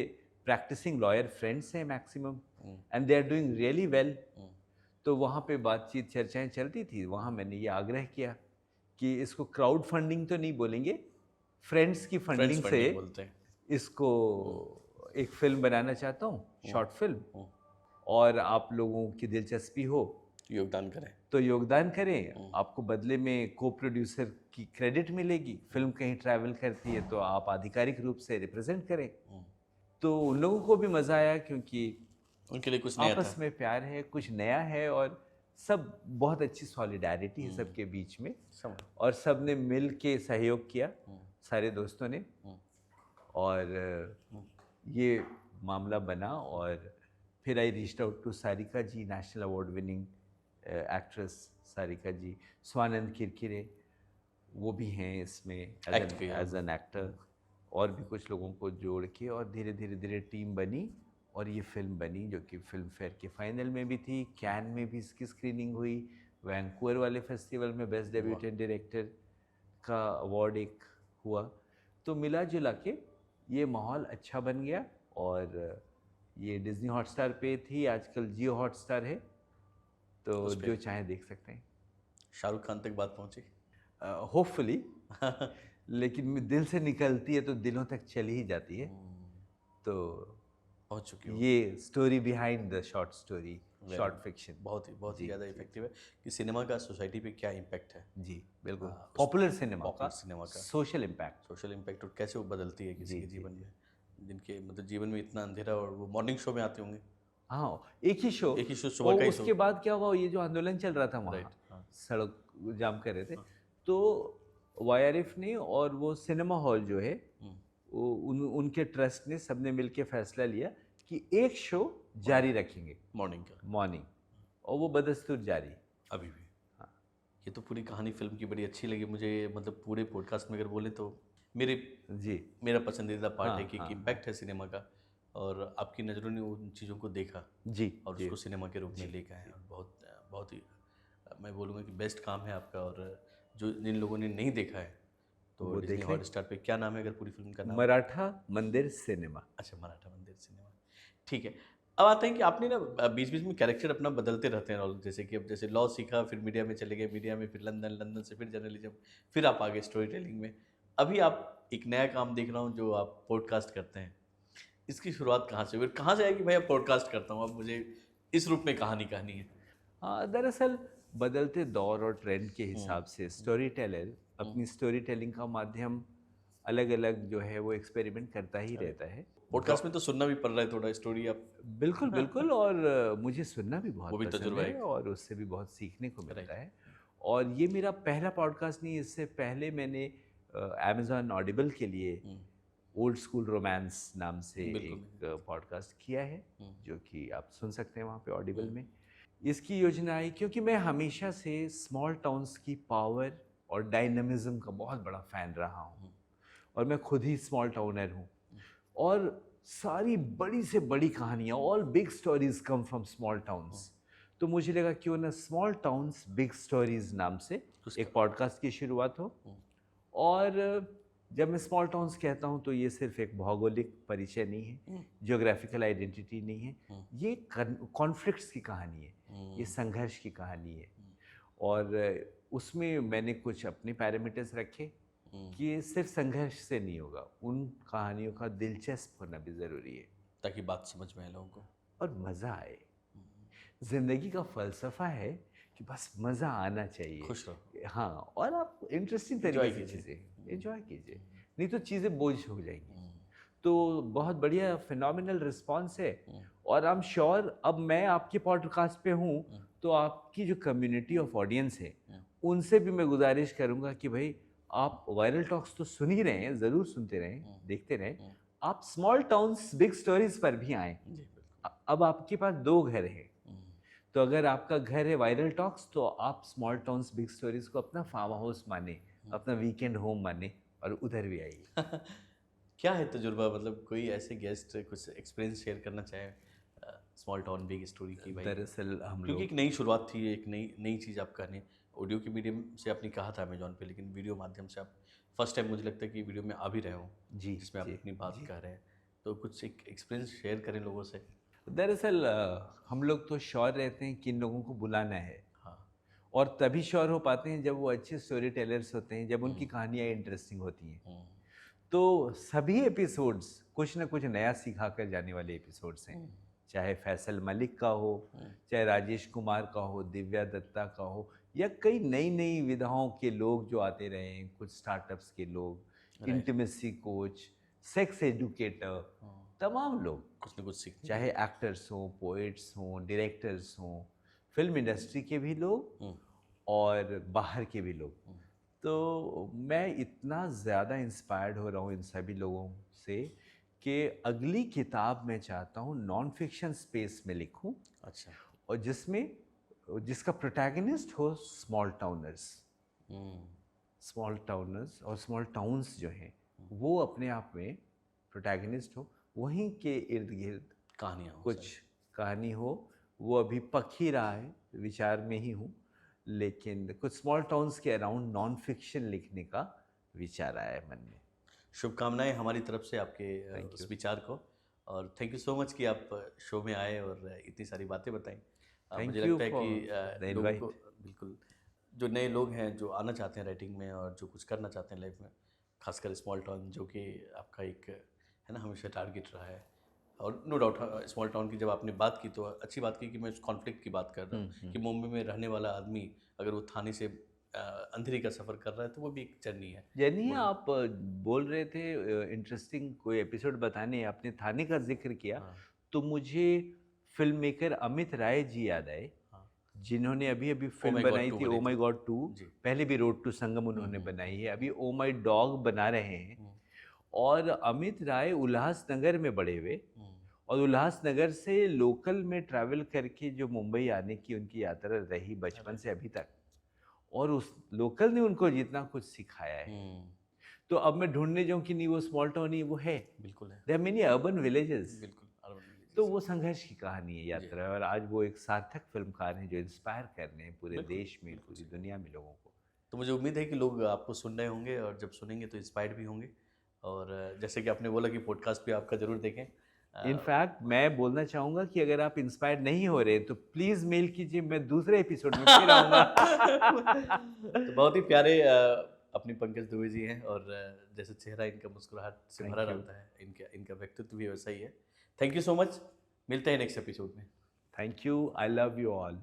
प्रैक्टिसिंग लॉयर फ्रेंड्स हैं maximum, and they are doing really well. तो वहाँ पे बातचीत चर्चाएं चलती थी। वहाँ मैंने ये आग्रह किया कि इसको क्राउड फंडिंग तो नहीं बोलेंगे, फ्रेंड्स की फंडिंग से बोलते हैं। इसको एक फिल्म बनाना चाहता हूँ, शॉर्ट फिल्म, और आप लोगों की दिलचस्पी हो योगदान करें तो योगदान करें। आपको बदले में को प्रोड्यूसर की क्रेडिट मिलेगी, फिल्म कहीं ट्रैवल करती है तो आप आधिकारिक रूप से रिप्रेजेंट करें। तो उन लोगों को भी मज़ा आया क्योंकि उनके लिए कुछ नया आपस था। में प्यार है, कुछ नया है, और सब बहुत अच्छी सॉलिडारिटी है सबके बीच में, और सब ने मिल के सहयोग किया, सारे दोस्तों ने। और ये मामला बना। और फिर I reached out to Sarika ji, national award winning actress Sarika ji, Swanand Kirkire वो भी हैं इसमें एज एन एक्टर, और भी कुछ लोगों को जोड़ के, और धीरे धीरे धीरे टीम बनी और ये फिल्म बनी, जो कि फिल्म फेयर के फाइनल में भी थी, कैन में भी इसकी स्क्रीनिंग हुई, वैंकूवर वाले फेस्टिवल में बेस्ट डेब्यूटेंट डायरेक्टर का अवार्ड एक हुआ। तो मिला जुला के ये माहौल अच्छा बन गया। और ये डिज्नी हॉटस्टार पे थी, आजकल जियो हॉटस्टार है, तो जो चाहे देख सकते हैं। शाहरुख खान तक बात पहुंची? होपफुली लेकिन दिल से निकलती है तो दिलों तक चली ही जाती है। तो पहुंच चुकी ये story behind the short story, short fiction बहुत ही ज़्यादा इफेक्टिव है कि सिनेमा का सोसाइटी पे क्या इम्पैक्ट है। जी बिल्कुल, पॉपुलर सिनेमा का सोशल इम्पैक्ट और कैसे वो बदलती है किसी के जीवन में, जिनके मतलब जीवन में इतना अंधेरा, और वो मॉर्निंग शो में आते होंगे। हाँ, एक ही शो सुबह का ही। उसके बाद क्या हुआ, ये जो आंदोलन चल रहा था वहाँ, सड़क जाम कर रहे थे, तो YRF ने और वो सिनेमा हॉल जो है उनके ट्रस्ट ने सबने मिलके फैसला लिया कि एक शो जारी रखेंगे मॉर्निंग, और वो बदस्तूर जारी अभी भी। हाँ, ये तो पूरी कहानी फिल्म की बड़ी अच्छी लगी मुझे। मतलब पूरे पॉडकास्ट में अगर बोले तो मेरा पसंदीदा पार्ट है कि इम्पैक्ट है सिनेमा का, और आपकी नज़रों ने उन चीज़ों को देखा जी, और उसको सिनेमा के रूप में लेकर आए। और बहुत ही मैं बोलूँगा कि बेस्ट काम है आपका। और जो जिन लोगों ने नहीं देखा है तो डिज्नी हॉटस्टार पे, क्या नाम है अगर पूरी फिल्म का नाम? मराठा मंदिर सिनेमा। अच्छा, मराठा मंदिर सिनेमा, ठीक है। अब आते हैं कि आपने ना बीच बीच में कैरेक्टर अपना बदलते रहते हैं, और जैसे कि अब जैसे लॉ सीखा, फिर मीडिया में चले गए, मीडिया में फिर लंदन से फिर जर्नलिज्म, फिर आप आगे स्टोरी टेलिंग में। अभी आप एक नया काम देख रहा हूँ जो आप पॉडकास्ट करते हैं। इसकी शुरुआत कहाँ से हुई, कहाँ से आया कि भाई अब पॉडकास्ट करता हूँ, अब मुझे इस रूप में कहानी कहनी है? हाँ, दरअसल बदलते दौर और ट्रेंड के हिसाब से स्टोरी टेलर अपनी स्टोरी टेलिंग का माध्यम अलग अलग जो है वो एक्सपेरिमेंट करता ही रहता है। पॉडकास्ट में तो सुनना भी पड़ रहा है थोड़ा स्टोरी आप। बिल्कुल और मुझे सुनना भी बहुत वो भी पसंद तजुर्बा है, और उससे भी बहुत सीखने को मिलता है। और ये मेरा पहला पॉडकास्ट नहीं, इससे पहले मैंने अमेज़ॉन ऑडिबल के लिए ओल्ड स्कूल रोमांस नाम से एक पॉडकास्ट किया है, जो कि आप सुन सकते हैं वहाँ पे ऑडिबल में। इसकी योजना आई क्योंकि मैं हमेशा से स्मॉल टाउन्स की पावर और डायनामिज्म का बहुत बड़ा फ़ैन रहा हूँ, और मैं खुद ही स्मॉल टाउनर हूँ। और सारी बड़ी से बड़ी कहानियाँ, all big stories come from small towns. तो मुझे लगा क्यों ना स्मॉल टाउन्स बिग स्टोरीज नाम से एक पॉडकास्ट की शुरुआत हो। और जब मैं स्मॉल टाउन्स कहता हूँ तो ये सिर्फ एक भौगोलिक परिचय नहीं है, जियोग्राफिकल आइडेंटिटी नहीं है, ये कॉन्फ्लिक्ट्स की कहानी है, ये संघर्ष की कहानी है। और उसमें मैंने कुछ अपने पैरामीटर्स रखे कि ये सिर्फ संघर्ष से नहीं होगा, उन कहानियों का दिलचस्प होना भी ज़रूरी है, ताकि बात समझ में आए लोगों को और मज़ा आए। ज़िंदगी का फ़लसफ़ा है कि बस मज़ा आना चाहिए। खुश रहो। हाँ, और आप इंटरेस्टिंग Enjoy तरीके से कीजिए। चीज़ें एंजॉय कीजिए, नहीं तो चीज़ें बोझ हो जाएंगी। हम्म, तो बहुत बढ़िया फिनोमिनल रिस्पॉन्स है। हम्म, और आई एम श्योर अब मैं आपके पॉडकास्ट पे हूँ, हम्म, तो आपकी जो कम्युनिटी ऑफ ऑडियंस है हम्म, उनसे भी मैं गुजारिश करूँगा कि भाई आप वायरल टॉक्स तो सुन ही रहे हैं, ज़रूर सुनते रहें, देखते रहें। हम्म, आप स्मॉल टाउन्स बिग स्टोरीज पर भी आएँ। जी बिल्कुल। अब आपके पास 2 घर हैं, हम्म, तो अगर आपका घर है वायरल टॉक्स, तो आप स्मॉल टाउन्स बिग स्टोरीज को अपना फार्म हाउस माने, अपना वीकेंड होम माने और उधर भी आइए। क्या है तजुर्बा, मतलब कोई ऐसे गेस्ट कुछ एक्सपीरियंस शेयर करना चाहे स्मॉल टाउन बिग स्टोरी की भाई? दरअसल हम क्योंकि एक लोग नई शुरुआत थी, एक नई नई चीज़ आप करने, ऑडियो के मीडियम से आपने कहा था अमेजोन पे, लेकिन वीडियो माध्यम से आप फर्स्ट टाइम मुझे लगता है कि वीडियो में आ भी रहे हो, जी, जिसमें आप जी, अपनी बात जी। कह रहे हैं। तो कुछ एक एक्सपीरियंस शेयर करें लोगों से। दरअसल हम लोग तो श्योर रहते हैं किन लोगों को बुलाना है, हाँ। और तभी श्योर हो पाते हैं जब वो अच्छे स्टोरी टेलर्स होते हैं, जब उनकी हम्म, कहानियाँ इंटरेस्टिंग होती हैं। हम्म, तो सभी एपिसोड्स कुछ ना कुछ नया सिखा कर जाने वाले एपिसोड्स हैं। हम्म, चाहे फैसल मलिक का हो, हम्म, चाहे राजेश कुमार का हो, दिव्या दत्ता का हो, या कई नई नई विधाओं के लोग जो आते रहे हैं, कुछ स्टार्टअप्स के लोग, right. Intimacy coach, sex educator, तमाम लोग, कुछ ना कुछ सीखने चाहे एक्टर्स हों, पोएट्स हों, डायरेक्टर्स हों, फिल्म इंडस्ट्री के भी लोग को। और बाहर के भी लोग। तो मैं इतना ज़्यादा इंस्पायर्ड हो रहा हूँ इन सभी लोगों से कि अगली किताब मैं चाहता हूँ नॉन फिक्शन स्पेस में लिखूँ, अच्छा। और जिसका प्रोटैगनिस्ट हो स्मॉल टाउनर्स। हम्म, स्मॉल टाउनर्स और स्मॉल टाउन्स जो हैं वो अपने आप में प्रोटैगनिस्ट हो, वहीं के इर्द गिर्द कहानियाँ हो कुछ कहानी हो। वो अभी पक ही रहा है, विचार में ही हूँ, लेकिन कुछ स्मॉल टाउन्स के अराउंड नॉन फिक्शन लिखने का विचार आया है मन में। शुभकामनाएं हमारी तरफ से आपके थैंक उस यू। विचार को। और थैंक यू सो मच कि आप शो में आए और इतनी सारी बातें बताई। मुझे थैंक यू लगता है फॉर कि द लोगों को इनवाइट। बिल्कुल, जो नए लोग हैं जो आना चाहते हैं राइटिंग में और जो कुछ करना चाहते हैं लाइफ में, खासकर स्मॉल टाउन जो कि आपका एक है ना हमेशा टारगेट रहा है। और नो डाउट स्मॉल टाउन की जब आपने बात की तो अच्छी बात की कि मैं उस कॉन्फ्लिक्ट की बात कर रहा हूँ कि मुंबई में रहने वाला आदमी अगर वो थाने से अंधेरी का सफ़र कर रहा है तो वो भी एक जर्नी है। जैनी वो आप बोल रहे थे इंटरेस्टिंग कोई एपिसोड बताने, आपने थाने का जिक्र किया, हाँ, तो मुझे फिल्म मेकर अमित राय जी याद आए, हाँ। जिन्होंने अभी अभी ओ फिल्म माय गॉड बनाई 2 थी बनी ओ थी। माई गॉड 2। जी। पहले भी रोड टू संगम उन्होंने बनाई है, अभी ओ माई डॉग बना रहे हैं। हुँ, और अमित राय उल्लासनगर में बड़े हुए, हुँ, और उल्लासनगर से लोकल में ट्रैवल करके जो मुंबई आने की उनकी यात्रा रही बचपन राइट। से अभी तक, और उस लोकल ने उनको जितना कुछ सिखाया है, हुँ, तो अब मैं ढूंढने जाऊं कि नहीं वो स्मॉल टाउन ही वो है। बिल्कुल है। There many urban villages. बिल्कुल, अर्बन तो विलेजेस वो हैं। संघर्ष की कहानी है, जी, यात्रा है, और आज वो एक सार्थक फिल्मकार हैं जो इंस्पायर कर रहे हैं पूरे बिल्कुल, देश में, बिल्कुल पूरी सही। दुनिया में लोगों को। तो मुझे उम्मीद है कि लोग आपको सुन रहे होंगे और जब सुनेंगे तो इंस्पायर्ड भी होंगे। और जैसे कि आपने बोला कि पॉडकास्ट भी आपका ज़रूर देखें। इनफैक्ट मैं बोलना चाहूंगा कि अगर आप इंस्पायर्ड नहीं हो रहे तो प्लीज मेल कीजिए, मैं दूसरे एपिसोड में फिर आऊंगा। तो बहुत ही प्यारे अपने पंकज दुबे जी हैं और जैसे चेहरा इनका मुस्कुराहट से भरा थैंक यू। रहता है, इनका इनका व्यक्तित्व भी वैसा ही है। Thank you so much. मिलते हैं नेक्स्ट एपिसोड में। Thank you, I love you all.